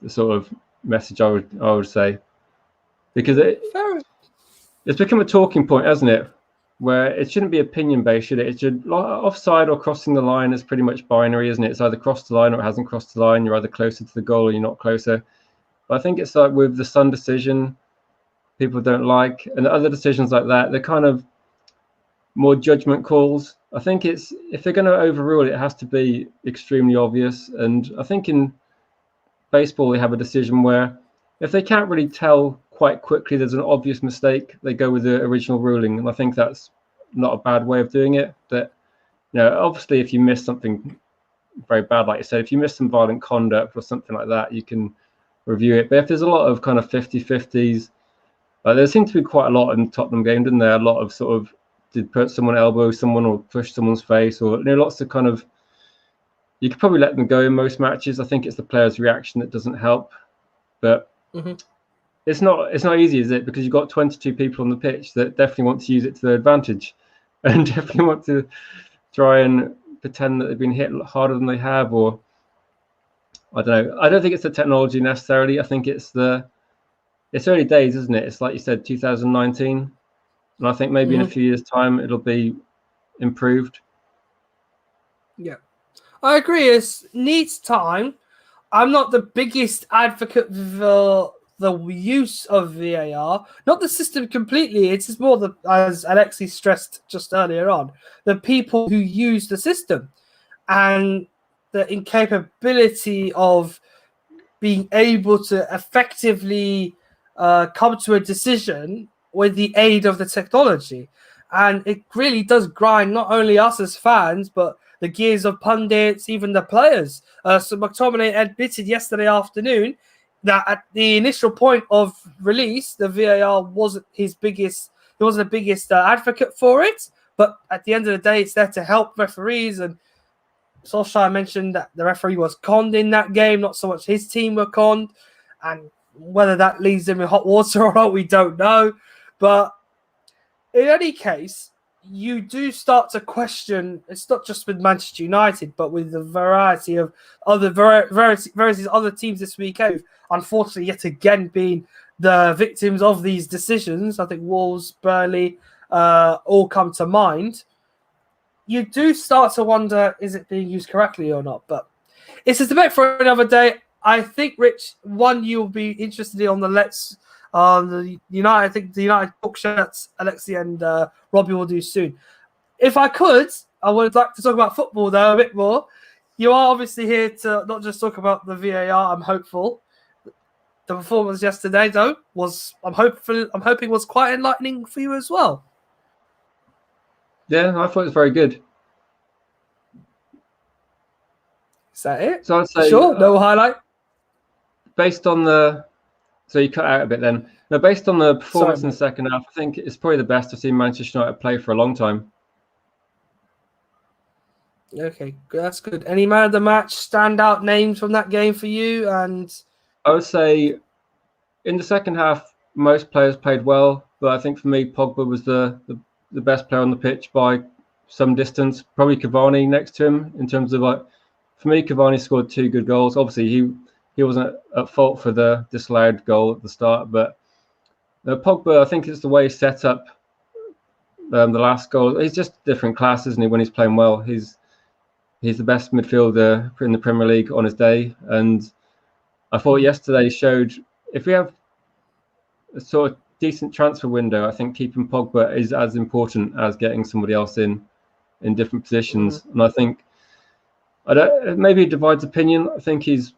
the sort of message I would say. Because it's become a talking point, hasn't it? Where it shouldn't be opinion based, should it? It should offside or crossing the line is pretty much binary, isn't it? It's either crossed the line or it hasn't crossed the line. You're either closer to the goal or you're not closer. But I think it's like with the Sun decision, people don't like, and other decisions like that, they're kind of more judgment calls. I think if they're going to overrule it, it has to be extremely obvious. And I think in baseball, they have a decision where if they can't really tell quite quickly there's an obvious mistake, they go with the original ruling. And I think that's not a bad way of doing it. But, obviously, if you miss something very bad, like you said, if you miss some violent conduct or something like that, you can review it. But if there's a lot of kind of 50-50s, there seemed to be quite a lot in the Tottenham game, didn't there? A lot of sort of did someone elbow someone or push someone's face, or lots of kind of. You could probably let them go in most matches. I think it's the player's reaction that doesn't help, but it's not easy, is it? Because you've got 22 people on the pitch that definitely want to use it to their advantage, and definitely want to try and pretend that they've been hit harder than they have, or I don't know. I don't think it's the technology necessarily. I think it's early days, isn't it? It's like you said, 2019, and I think maybe in a few years' time it'll be improved. Yeah, I agree. It needs time. I'm not the biggest advocate for the use of VAR, not the system completely. It's just more as Alexi stressed just earlier on, the people who use the system and the incapability of being able to effectively come to a decision with the aid of the technology. And it really does grind not only us as fans, but the gears of pundits, even the players. So McTominay admitted yesterday afternoon that at the initial point of release, the VAR wasn't his biggest. He wasn't the biggest advocate for it. But at the end of the day, it's there to help referees. And Solskjaer mentioned that the referee was conned in that game, not so much his team were conned. And whether that leaves him in hot water or not, we don't know. But in any case, you do start to question, it's not just with Manchester United, but with the variety of other other teams this weekend, who've unfortunately yet again been the victims of these decisions. I think Wolves, Burnley, all come to mind. You do start to wonder, is it being used correctly or not? But it's a debate for another day. I think, Rich, one you'll be interested in on the United. I think the United book shirts, Alexi and Robbie will do soon. If I could, I would like to talk about football though a bit more. You are obviously here to not just talk about the VAR. I'm hopeful. The performance yesterday, though, I'm hoping was quite enlightening for you as well. Yeah, I thought it was very good. Is that it? So I'd say Sure, no highlight. Based on so you cut out a bit then. No, based on the performance in the second half, I think it's probably the best I've seen Manchester United play for a long time. Okay, that's good. Any man of the match, standout names from that game for you? And I would say in the second half, most players played well, but I think for me, Pogba was the best player on the pitch by some distance. Probably Cavani next to him in terms of for me, Cavani scored 2 good goals. Obviously, he wasn't at fault for the disallowed goal at the start, but Pogba, I think it's the way he set up the last goal. He's just different class, isn't he? When he's playing well, he's the best midfielder in the Premier League on his day. And I thought yesterday showed if we have a sort of decent transfer window, I think keeping Pogba is as important as getting somebody else in different positions. And I think maybe it divides opinion. I think he's,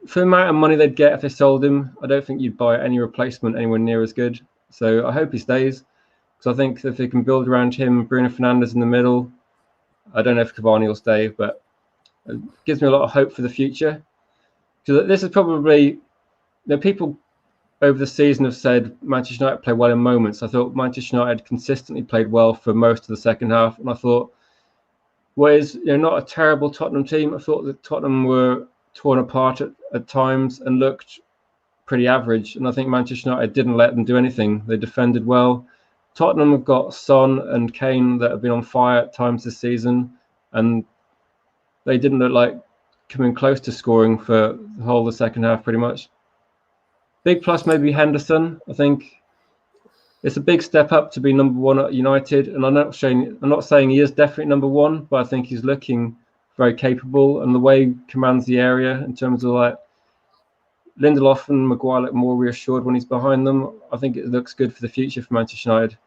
for the amount of money they'd get if they sold him, I don't think you'd buy any replacement anywhere near as good. So I hope he stays, because I think if they can build around him, Bruno Fernandes in the middle, I don't know if Cavani will stay, but it gives me a lot of hope for the future. Because this is probably, people over the season have said Manchester United play well in moments. I thought Manchester United consistently played well for most of the second half, and I thought, whereas not a terrible Tottenham team, I thought that Tottenham were torn apart at times and looked pretty average. And I think Manchester United didn't let them do anything. They defended well. Tottenham have got Son and Kane that have been on fire at times this season, and they didn't look like coming close to scoring for the whole of the second half, pretty much. Big plus maybe Henderson. I think it's a big step up to be number 1 at United, and I'm not saying he is definitely number 1, but I think he's looking very capable, and the way he commands the area in terms of Lindelof and Maguire look more reassured when he's behind them. I think it looks good for the future for Manchester United.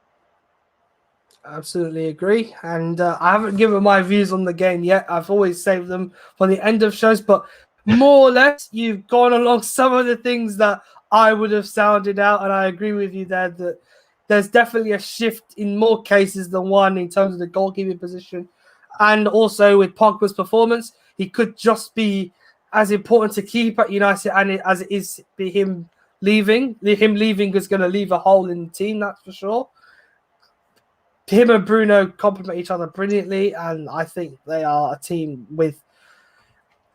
Absolutely agree. And I haven't given my views on the game yet. I've always saved them for the end of shows, but more or less you've gone along some of the things that I would have sounded out, and I agree with you there that there's definitely a shift in more cases than one in terms of the goalkeeping position. And also with Pogba's performance, he could just be as important to keep at United as it is be him leaving. Him leaving is going to leave a hole in the team, that's for sure. Him and Bruno complement each other brilliantly, and I think they are a team with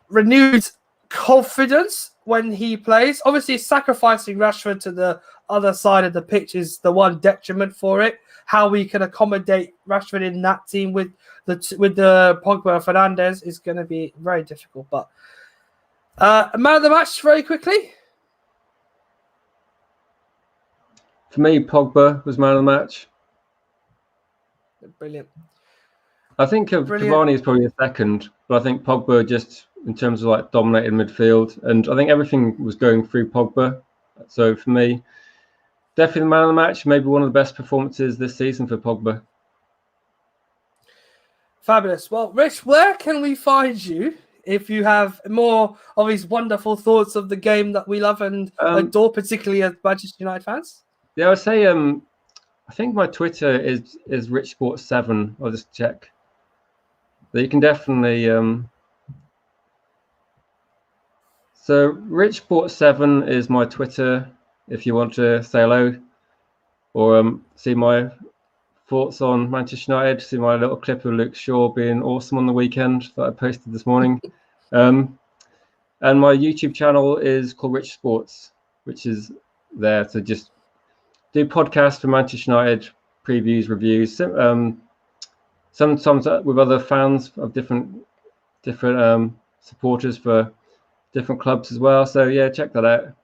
renewed confidence when he plays. Obviously, sacrificing Rashford to the other side of the pitch is the one detriment for it. How we can accommodate Rashford in that team with the Pogba and Fernandes is going to be very difficult. But man of the match, very quickly. For me, Pogba was man of the match. Brilliant. I think Cavani is probably a second, but I think Pogba just in terms of like dominated midfield, and I think everything was going through Pogba. So for me, definitely the man of the match. Maybe one of the best performances this season for Pogba. Fabulous. Well, Rich, where can we find you if you have more of these wonderful thoughts of the game that we love and adore, particularly as Manchester United fans? Yeah, I would say I think my Twitter is RichSports7. I'll just check. But you can definitely so RichSports7 is my Twitter if you want to say hello or see my thoughts on Manchester United, see my little clip of Luke Shaw being awesome on the weekend that I posted this morning. And my YouTube channel is called Rich Sports, which is there to just do podcasts for Manchester United, previews, reviews, sometimes with other fans of different supporters for different clubs as well. So yeah, check that out.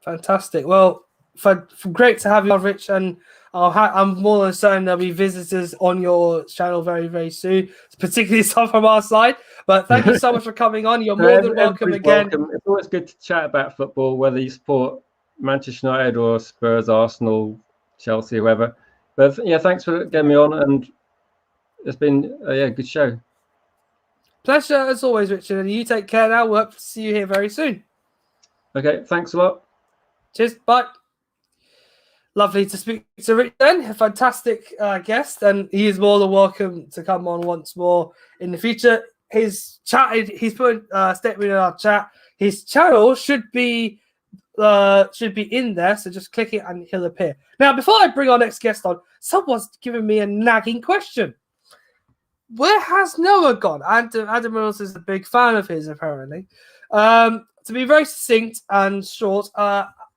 Fantastic. Well, great to have you on, Rich, and I'm more than certain there'll be visitors on your channel very, very soon, particularly some from our side. But thank you so much for coming on. You're more than welcome again. Welcome. It's always good to chat about football, whether you support Manchester United or Spurs, Arsenal, Chelsea, whoever. But yeah, thanks for getting me on, and it's been a good show. Pleasure as always, Richard. And you take care now. We'll hope to see you here very soon. Okay, thanks a lot. Cheers. Bye. Lovely to speak to Rich then. A fantastic guest, and he is more than welcome to come on once more in the future. He's put a statement in our chat. His channel should be in there, so just click it and he'll appear. Now, before I bring our next guest on, someone's given me a nagging question. Where has Noah gone? Adam Mills is a big fan of his, apparently. To be very succinct and short,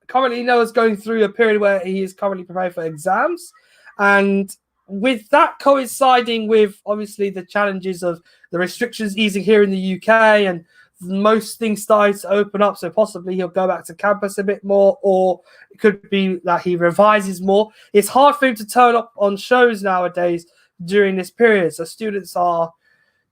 currently Noah's going through a period where he is currently preparing for exams, and with that coinciding with obviously the challenges of the restrictions easing here in the UK and most things starting to open up, so possibly he'll go back to campus a bit more, or it could be that he revises more. It's hard for him to turn up on shows nowadays during this period, so students are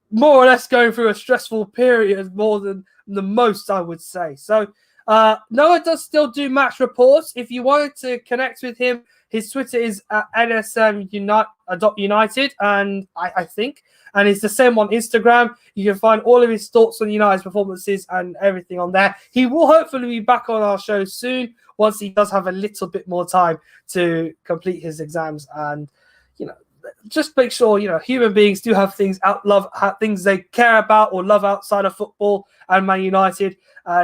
more or less going through a stressful period more than the most, I would say. So Noah does still do match reports. If you wanted to connect with him, his Twitter is at nsm.united, and I think, and it's the same on Instagram. You can find all of his thoughts on United's performances and everything on there. He will hopefully be back on our show soon once he does have a little bit more time to complete his exams, and just make sure human beings do have things things they care about or love outside of football and Man United.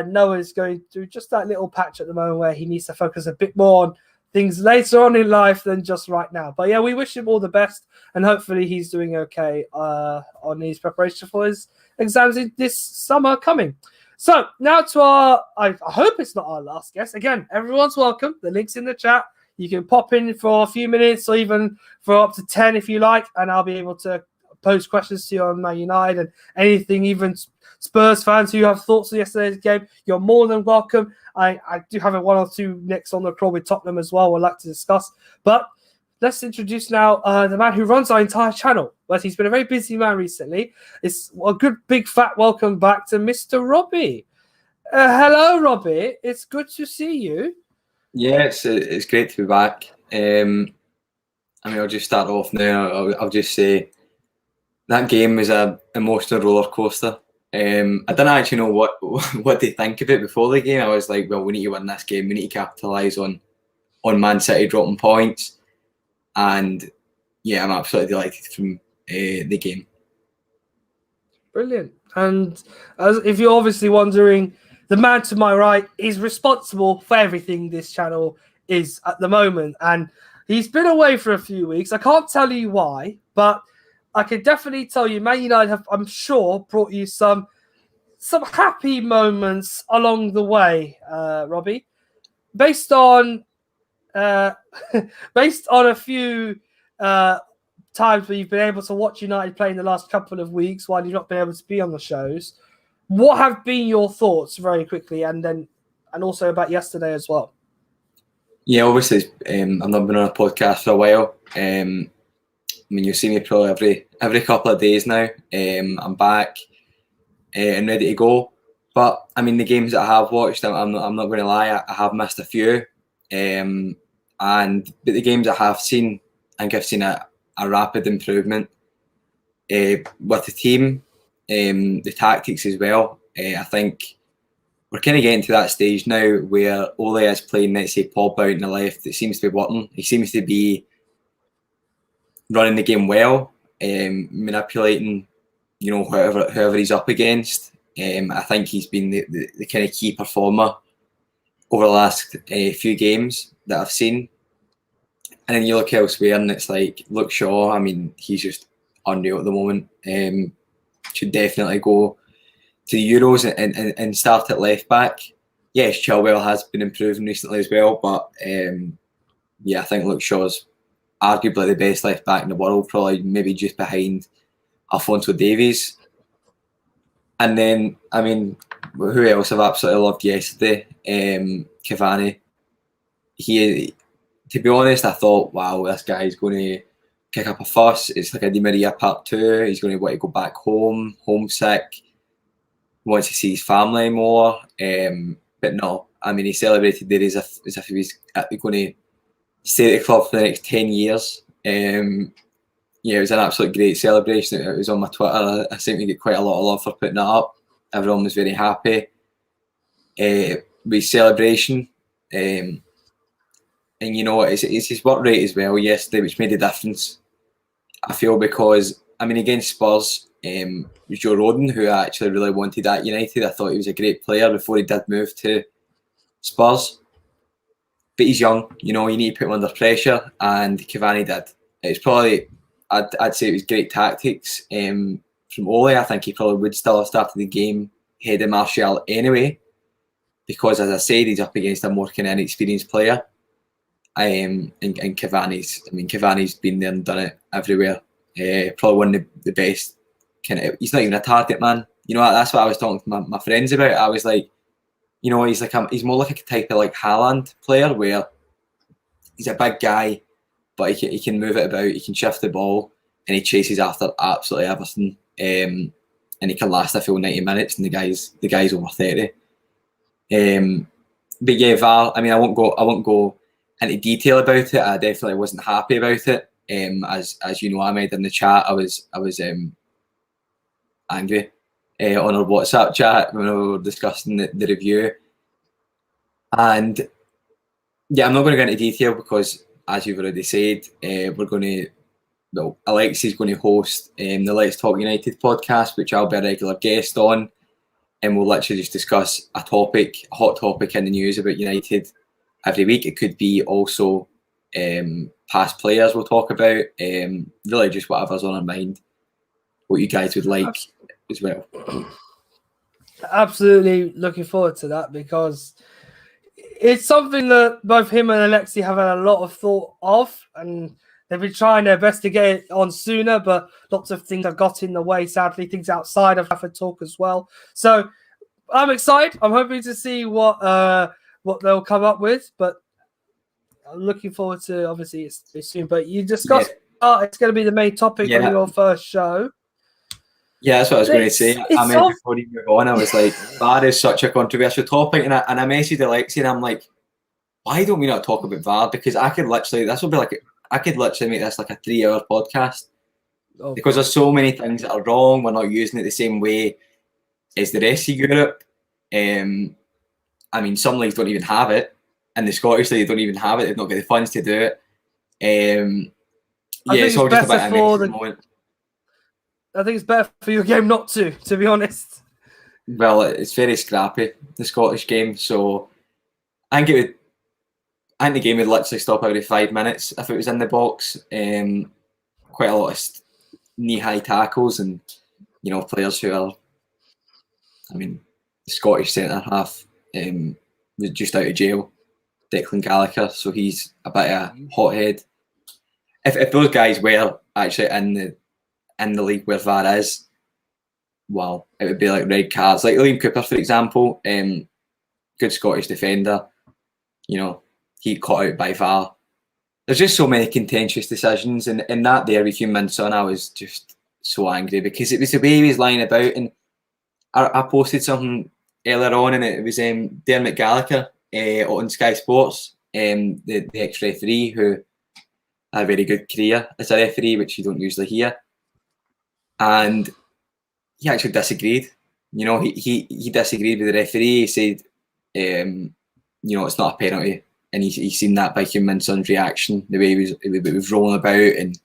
Noah's going through just that little patch at the moment where he needs to focus a bit more on things later on in life than just right now. But yeah, we wish him all the best, and hopefully he's doing okay on his preparation for his exams this summer coming. So now to I hope it's not our last guest. Again, everyone's welcome. The link's in the chat. You can pop in for a few minutes or even for up to 10 if you like, and I'll be able to pose questions to you on Man United and anything, even Spurs fans who have thoughts on yesterday's game. You're more than welcome. I do have a one or two next on the crawl with Tottenham as well we'd like to discuss. But let's introduce now the man who runs our entire channel. But he's been a very busy man recently. It's a good big fat welcome back to Mr. Robbie. Hello, Robbie. It's good to see you. Yeah, it's great to be back. I'll just start off now. I'll just say that game was an emotional roller coaster. I didn't actually know what to think of it before the game. I was like, well, we need to win this game. We need to capitalise on Man City dropping points. And yeah, I'm absolutely delighted from the game. Brilliant. And if you're obviously wondering, the man to my right is responsible for everything this channel is at the moment. And he's been away for a few weeks. I can't tell you why, but I can definitely tell you Man United have, I'm sure, brought you some some happy moments along the way, Robbie, based on based on a few times where you've been able to watch United play in the last couple of weeks while you've not been able to be on the shows. What have been your thoughts very quickly, and also about yesterday as well? Yeah, obviously, I've not been on a podcast for a while. I mean, you see me probably every couple of days now. I'm back and ready to go. But I mean, the games that I have watched, I'm not going to lie, I have missed a few. But the games I have seen, I think I've seen a rapid improvement with the team, the tactics as well. I think we're kind of getting to that stage now where Ole is playing, let's say, pop out in the left. It seems to be working. He seems to be running the game well, manipulating, whoever he's up against. I think he's been the kind of key performer over the last few games that I've seen. And then you look elsewhere and it's like, look, Shaw, I mean, he's just unreal at the moment. Should definitely go to the Euros and start at left back. Yes, Chilwell has been improving recently as well, but I think Luke Shaw's arguably the best left back in the world, probably maybe just behind Alphonso Davies. And then, I mean, who else I've absolutely loved yesterday? Cavani. To be honest, I thought, wow, this guy's going to kick up a fuss. It's like a Di Maria part 2. He's going to want to go back home, homesick, wants to see his family more. But no, I mean, he celebrated there as if he was going to stay at the club for the next 10 years. It was an absolute great celebration. It was on my Twitter. I seem to get quite a lot of love for putting it up. Everyone was very happy with celebration. And it's his work rate as well yesterday, which made a difference. I feel because, I mean, against Spurs, Joe Rodon, who I actually really wanted at United. I thought he was a great player before he did move to Spurs. But he's young, you need to put him under pressure, and Cavani did. It's probably, I'd say it was great tactics from Ole. I think he probably would still have started the game ahead of Martial anyway, because as I said, he's up against a more kind of inexperienced player. And Cavani's been there and done it everywhere. Probably one of the best he's not even a target man. That's what I was talking to my friends about. I was like, he's more like a type of like Haaland player where he's a big guy, but he can move it about, he can shift the ball, and he chases after absolutely everything. And he can last a full 90 minutes, and the guy's over 30. But yeah, VAR. I mean, I won't go into detail about it. I definitely wasn't happy about it. As you know, I made in the chat, I was angry on our WhatsApp chat when we were discussing the review. And yeah, I'm not going to go into detail because, as you've already said, Alexi's going to host the Let's Talk United podcast, which I'll be a regular guest on, and we'll literally just discuss a hot topic in the news about United every week. It could be also past players we'll talk about, really just whatever's on our mind, what you guys would like as well. Absolutely looking forward to that, because it's something that both him and Alexi have had a lot of thought of, and they've been trying their best to get it on sooner, but lots of things have got in the way, sadly, things outside of Trafford talk as well. So I'm excited. I'm hoping to see what they'll come up with, but I'm looking forward to, obviously, it's soon. But you discussed it's going to be the main topic on your first show. Yeah, that's what I was going to say. Before you move on, I was like, VAR is such a controversial topic, and I messaged Alexi, and I'm like, why don't we not talk about VAR? Because I could literally make this like a 3-hour podcast, because there's so many things that are wrong. We're not using it the same way as the rest of Europe. I mean, some leagues don't even have it, and the Scottish league don't even have it. They've not got the funds to do it. It's all just about a mess at the moment. I think it's better for your game not to be honest. Well, it's very scrappy, the Scottish game, so I think the game would literally stop every 5 minutes if it was in the box. Quite a lot of knee-high tackles, and players who are I mean, the Scottish centre half was just out of jail, Declan Gallagher, so he's a bit of a hothead. If those guys were actually in the league where VAR is, well, it would be like red cards. Like Liam Cooper, for example, good Scottish defender, you know, he caught out by VAR. There's just so many contentious decisions, and in that there with Heung-min Son, I was just so angry because it was the way he was lying about. And I posted something earlier on, and it was Dermot Gallagher on Sky Sports, the ex-referee who had a very good career as a referee, which you don't usually hear. And he actually disagreed. You know, he disagreed with the referee. He said, you know, it's not a penalty. And he seen that by Heung-min Son's reaction, the way he was rolling about, and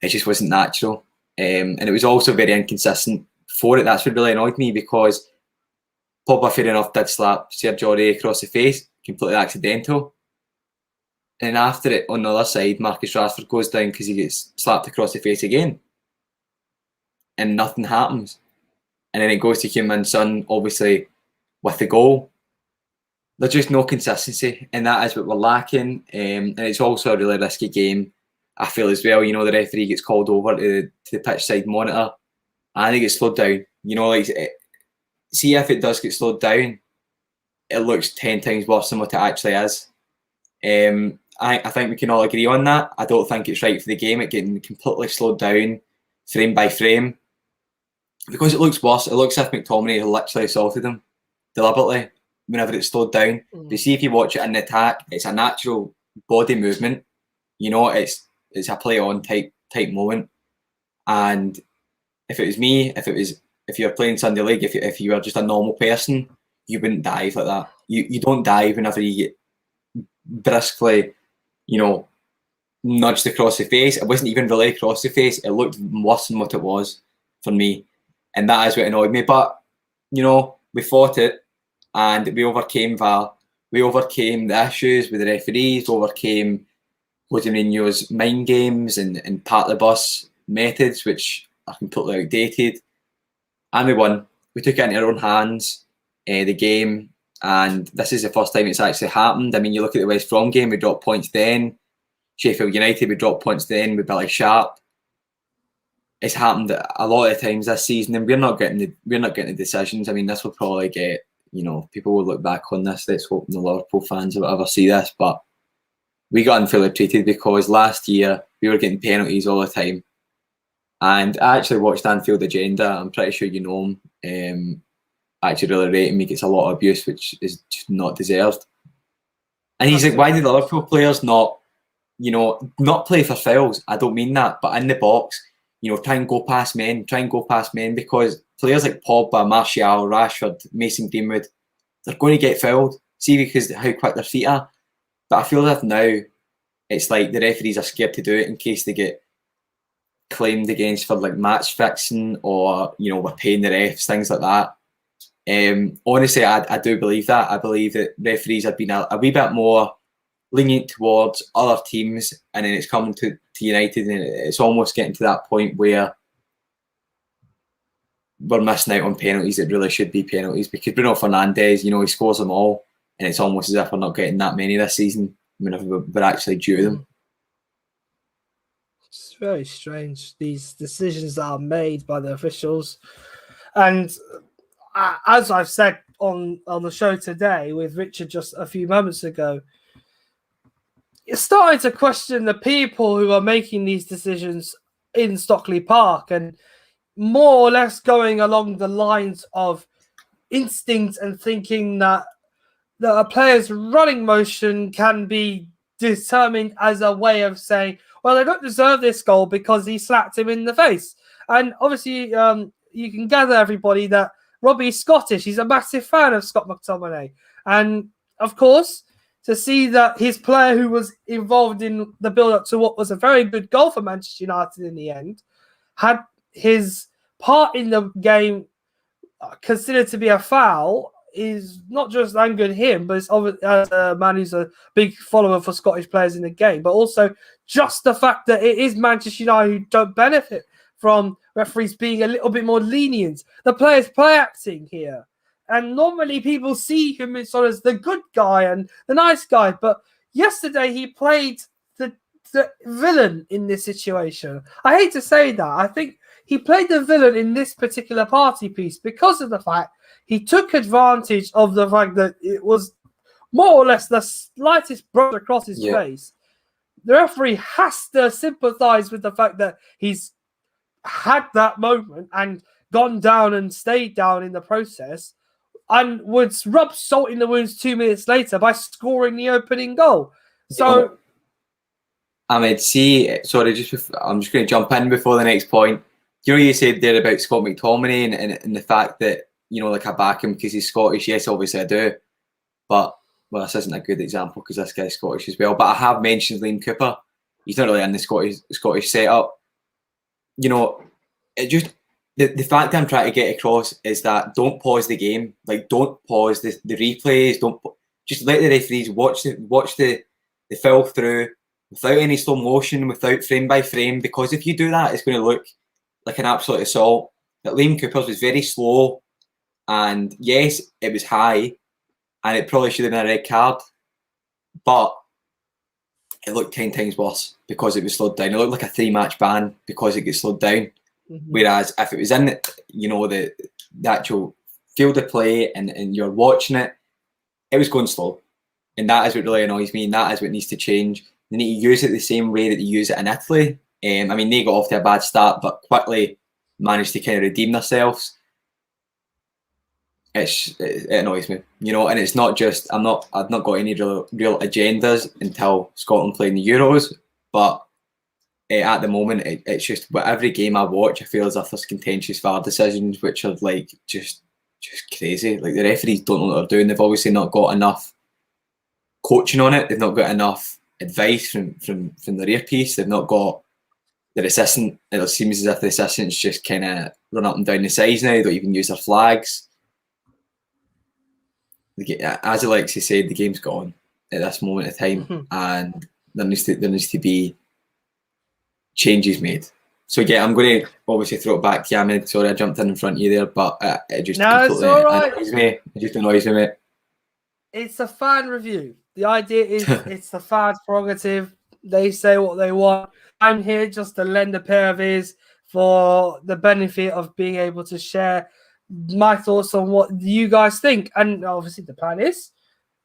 it just wasn't natural. And it was also very inconsistent for it. That's what really annoyed me, because Pogba, fair enough, did slap Sergio Aurier across the face, completely accidental. And after it, on the other side, Marcus Rashford goes down because he gets slapped across the face again. And nothing happens. And then it goes to Heung-min Son, obviously, with the goal. There's just no consistency, and that is what we're lacking. And it's also a really risky game, I feel, as well. You know, the referee gets called over to the pitch side monitor, and he gets slowed down. You know, like, see if it does get slowed down, it looks 10 times worse than what it actually is. I think we can all agree on that. I don't think it's right for the game, it getting completely slowed down, frame by frame, because it looks worse. It looks as if McTominay has literally assaulted him deliberately whenever it's slowed down. You see, if you watch it in the attack, it's a natural body movement. You know, it's a play on type moment. And if it was me, if you were playing Sunday League, if you were just a normal person, you wouldn't dive like that. You don't dive whenever you get briskly, you know, nudged across the face. It wasn't even really across the face. It looked worse than what it was for me. And that is what annoyed me. But, you know, we fought it, and we overcame VAR. We overcame the issues with the referees, overcame Jose Mourinho's mind games and part of the bus methods, which are completely outdated. And we won. We took it into our own hands, the game. And this is the first time it's actually happened. I mean, you look at the West Brom game, we dropped points then. Sheffield United, we dropped points then with Billy Sharp. It's happened a lot of times this season, and we're not getting the decisions. I mean, this will probably get, you know, people will look back on this. Let's hope the Liverpool fans will ever see this, but we got unfairly treated because last year we were getting penalties all the time. And I actually watched Anfield Agenda. I'm pretty sure you know him. Actually really rate him. He gets a lot of abuse, which is just not deserved. And he's like, why do the Liverpool players not play for fouls? I don't mean that, but in the box, you know, try and go past men, because players like Pogba, Martial, Rashford, Mason Greenwood, they're going to get fouled. See, because how quick their feet are. But I feel as if now it's like the referees are scared to do it in case they get claimed against for like match fixing, or, you know, we're paying the refs, things like that. Honestly, I do believe that. I believe that referees have been a wee bit more lenient towards other teams, and then it's coming to United, and it's almost getting to that point where we're missing out on penalties that really should be penalties, because Bruno Fernandes, you know, he scores them all, and it's almost as if we're not getting that many this season whenever we're actually due them. It's very strange, these decisions that are made by the officials. And as I've said on the show today with Richard just a few moments ago, you're starting to question the people who are making these decisions in Stockley Park, and more or less going along the lines of instinct and thinking that a player's running motion can be determined as a way of saying, well, they don't deserve this goal because he slapped him in the face. And obviously, you can gather, everybody, that Robbie's Scottish. He's a massive fan of Scott McTominay. And, of course, to see that his player who was involved in the build-up to what was a very good goal for Manchester United in the end had his part in the game considered to be a foul is not just angered him, but it's as a man who's a big follower for Scottish players in the game, but also just the fact that it is Manchester United who don't benefit from referees being a little bit more lenient. The players play acting here. And normally people see him as sort of the good guy and the nice guy. But yesterday he played the villain in this situation. I hate to say that. I think he played the villain in this particular party piece because of the fact he took advantage of the fact that it was more or less the slightest brush across his face. The referee has to sympathize with the fact that he's had that moment and gone down and stayed down in the process, and would rub salt in the wounds 2 minutes later by scoring the opening goal. So, I'm going to jump in before the next point. You said there about Scott McTominay and the fact that, like, I back him because he's Scottish. Yes, obviously I do. But, well, this isn't a good example because this guy's Scottish as well. But I have mentioned Liam Cooper. He's not really in the Scottish setup. It just, the fact I'm trying to get across is that don't pause the game. Like, don't pause the replays. Just let the referees watch the fill through without any slow motion, without frame by frame. Because if you do that, it's going to look like an absolute assault. That Liam Cooper's was very slow, and yes, it was high, and it probably should have been a red card, but it looked 10 times worse because it was slowed down. It looked like a 3-match ban because it gets slowed down. Mm-hmm. Whereas if it was in the actual field of play and you're watching it, it was going slow. And that is what really annoys me, and that is what needs to change. They need to use it the same way that they use it in Italy. I mean, they got off to a bad start, but quickly managed to kind of redeem themselves. It annoys me, and it's not just I've not got any real agendas until Scotland play in the Euros, but at the moment it's just with every game I watch, I feel as if there's contentious VAR decisions which are like just crazy. Like, the referees don't know what they're doing. They've obviously not got enough coaching on it. They've not got enough advice from the rear piece. They've not got their assistant. It seems as if the assistants just kind of run up and down the sides now. They don't even use their flags. As Alexis said, the game's gone at this moment of time, and there needs to be changes made. So yeah, I'm going to obviously throw it back to Yamin. Sorry, I jumped in front of you there, but it just completely annoys me. It just annoys me, mate. It's a fan review. The idea is it's the fans' prerogative. They say what they want. I'm here just to lend a pair of ears for the benefit of being able to share my thoughts on what you guys think. And obviously the plan is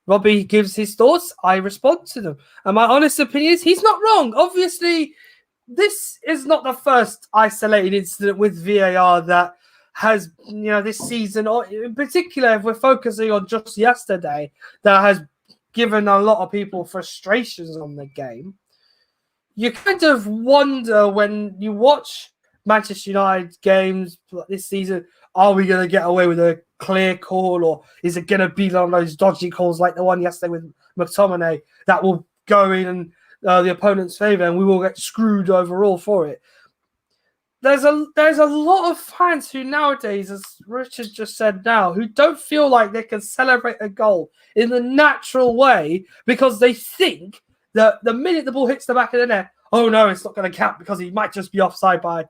Robbie gives his thoughts, I respond to them. And my honest opinion is he's not wrong. Obviously, this is not the first isolated incident with VAR that has, this season, or in particular, if we're focusing on just yesterday, that has given a lot of people frustrations on the game. You kind of wonder when you watch Manchester United games this season, are we going to get away with a clear call, or is it going to be one of those dodgy calls like the one yesterday with McTominay that will go in the opponent's favour and we will get screwed overall for it? There's a lot of fans who nowadays, as Richard just said now, who don't feel like they can celebrate a goal in the natural way because they think that the minute the ball hits the back of the net, oh no, it's not going to count because he might just be offside by a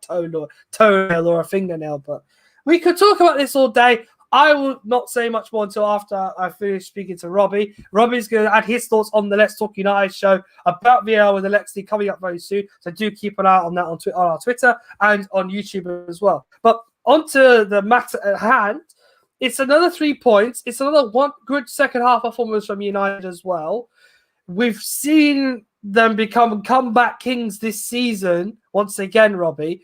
toenail or a fingernail. But we could talk about this all day. I will not say much more until after I finish speaking to Robbie. Robbie's going to add his thoughts on the Let's Talk United show about VAR with Alexi coming up very soon. So do keep an eye on that on our Twitter and on YouTube as well. But onto the matter at hand. It's another 3 points. It's another one good second half performance from United as well. We've seen them become comeback kings this season once again, Robbie.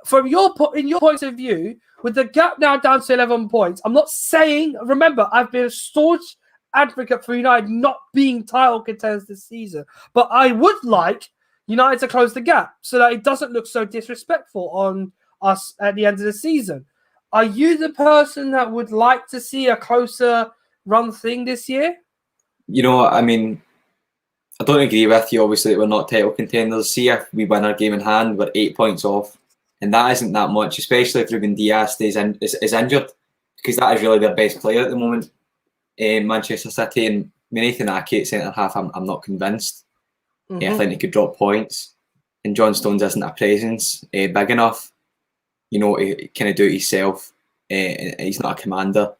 From in your point of view, with the gap now down to 11 points, I'm not saying, remember, I've been a staunch advocate for United not being title contenders this season, but I would like United to close the gap so that it doesn't look so disrespectful on us at the end of the season. Are you the person that would like to see a closer run thing this year? I mean, I don't agree with you, obviously, that we're not title contenders. See if we win our game in hand, we're 8 points off. And that isn't that much, especially if Ruben Dias is injured, because that is really their best player at the moment in Manchester City. And Nathan Ake at centre-half, I'm not convinced. I think he could drop points. And John Stones isn't a presence big enough. to kind of do it himself. He's not a commander.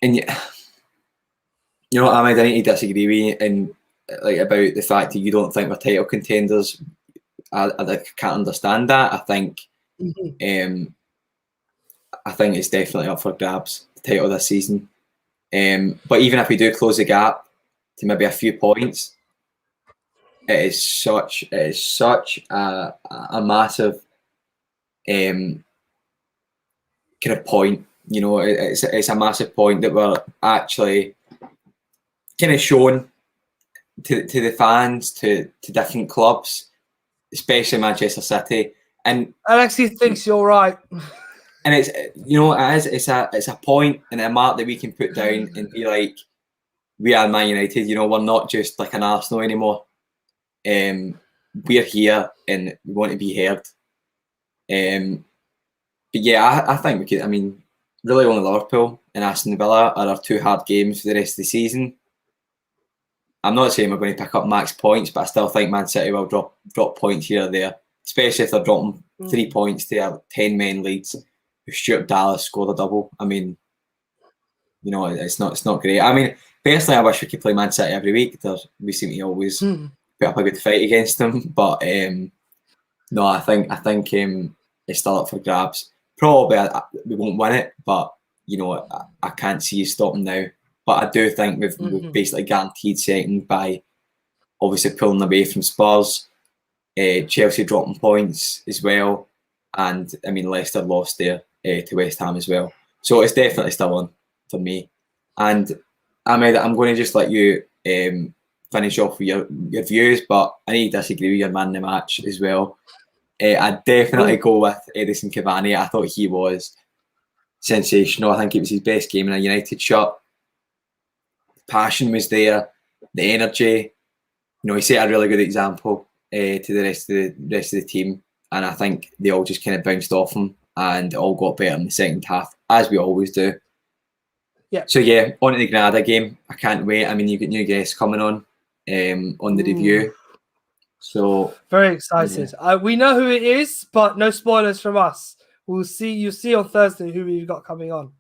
And you know, Ahmed, I need to disagree with you and like about the fact that you don't think we're title contenders. I can't understand that. I think it's definitely up for grabs, the title this season. But even if we do close the gap to maybe a few points, it is such a massive kind of point. You know, it's a massive point that we're actually kind of shown to the fans, to different clubs, especially Manchester City. And Alexi thinks you're right. And it's, you know, it's a point and a mark that we can put down and be like, we are Man United. You know, we're not just like an Arsenal anymore. We're here and we want to be heard. But yeah, I think we could. I mean, really only Liverpool and Aston Villa are our two hard games for the rest of the season. I'm not saying we're going to pick up max points, but I still think Man City will drop points here or there, especially if they're dropping 3 points to a 10-man leads. If Stuart Dallas scored a double, I mean, you know, it's not great. I mean, personally, I wish we could play Man City every week. We seem to always put up a good fight against them, but no, I think it's still up for grabs. Probably we won't win it, but you know, I can't see us stopping now. But I do think we've basically guaranteed second by obviously pulling away from Spurs, Chelsea dropping points as well, and I mean Leicester lost there to West Ham as well. So it's definitely still on for me. And Ahmed, I'm going to just let you finish off with your views, but I need to disagree with your man in the match as well. I'd definitely go with Edison Cavani. I thought he was sensational. I think it was his best game in a United shirt. The passion was there, the energy. You know, he set a really good example to the rest of the team, and I think they all just kind of bounced off him and all got better in the second half, as we always do. Yeah. So yeah, on to the Granada game. I can't wait. I mean, you got new guests coming on the review. So very excited. Yeah. We know who it is, but no spoilers from us. We'll see. You'll see on Thursday who we've got coming on.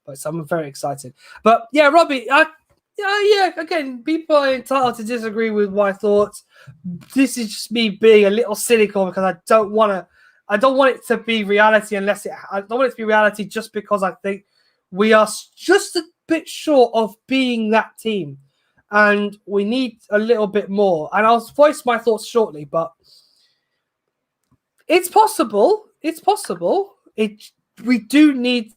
But so I'm very excited. But yeah, Robbie, yeah. Again, people are entitled to disagree with my thoughts. This is just me being a little cynical because I don't want it to be reality I don't want it to be reality just because I think we are just a bit short of being that team. And we need a little bit more. And I'll voice my thoughts shortly, but it's possible. It's possible. We do need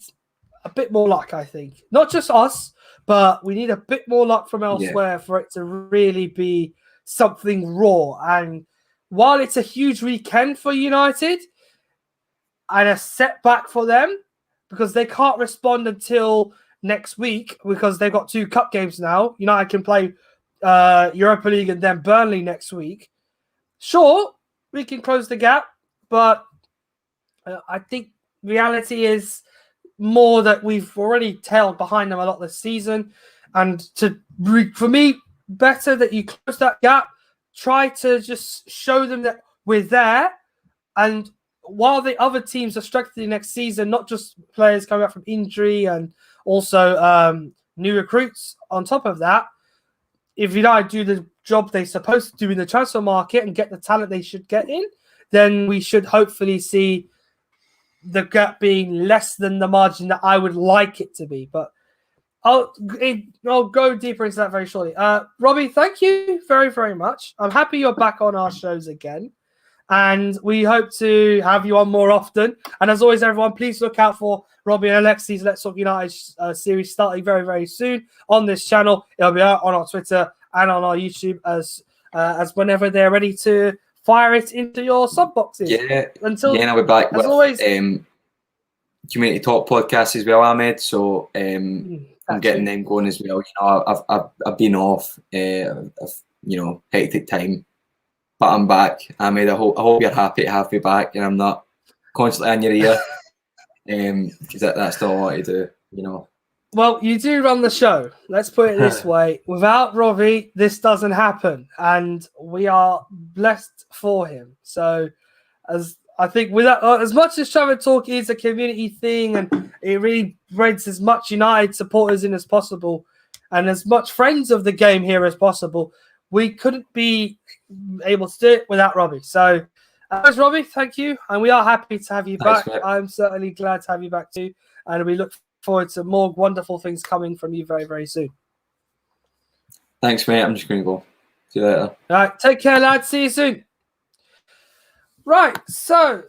a bit more luck, I think. Not just us, but we need a bit more luck from elsewhere for it to really be something raw. And while it's a huge weekend for United and a setback for them, because they can't respond until next week because they've got 2 cup games now. United can play Europa League and then Burnley next week. Sure, we can close the gap, but I think reality is more that we've already tailed behind them a lot this season. And for me, better that you close that gap, try to just show them that we're there. And while the other teams are strengthening next season, not just players coming back from injury and also new recruits on top of that, if United do the job they're supposed to do in the transfer market and get the talent they should get in, then we should hopefully see the gap being less than the margin that I would like it to be. But I'll go deeper into that very shortly. Robbie, thank you very, very much. I'm happy you're back on our shows again. And we hope to have you on more often. And as always, everyone, please look out for Robbie and Alexi's Let's Talk United series starting very, very soon on this channel. It'll be out on our Twitter and on our YouTube as whenever they're ready to fire it into your sub boxes. Yeah, and I'll be back with always, Community Talk podcast as well, Ahmed. So I'm getting them going as well. You know, I've been off, hectic time. But I'm back. I hope you're happy to have me back and I'm not constantly in your ear. Because that's still what I do, you know. Well, you do run the show. Let's put it this way. Without Robbie, this doesn't happen. And we are blessed for him. So as I think without as much as Travel Talk is a community thing and it really brings as much United supporters in as possible and as much friends of the game here as possible, we couldn't be able to do it without Robbie. So, Robbie, thank you. And we are happy to have you Thanks, back. mate. I'm certainly glad to have you back too. And we look forward to more wonderful things coming from you very, very soon. Thanks, mate. I'm just going to go. See you later. All right. Take care, lads. See you soon. Right. So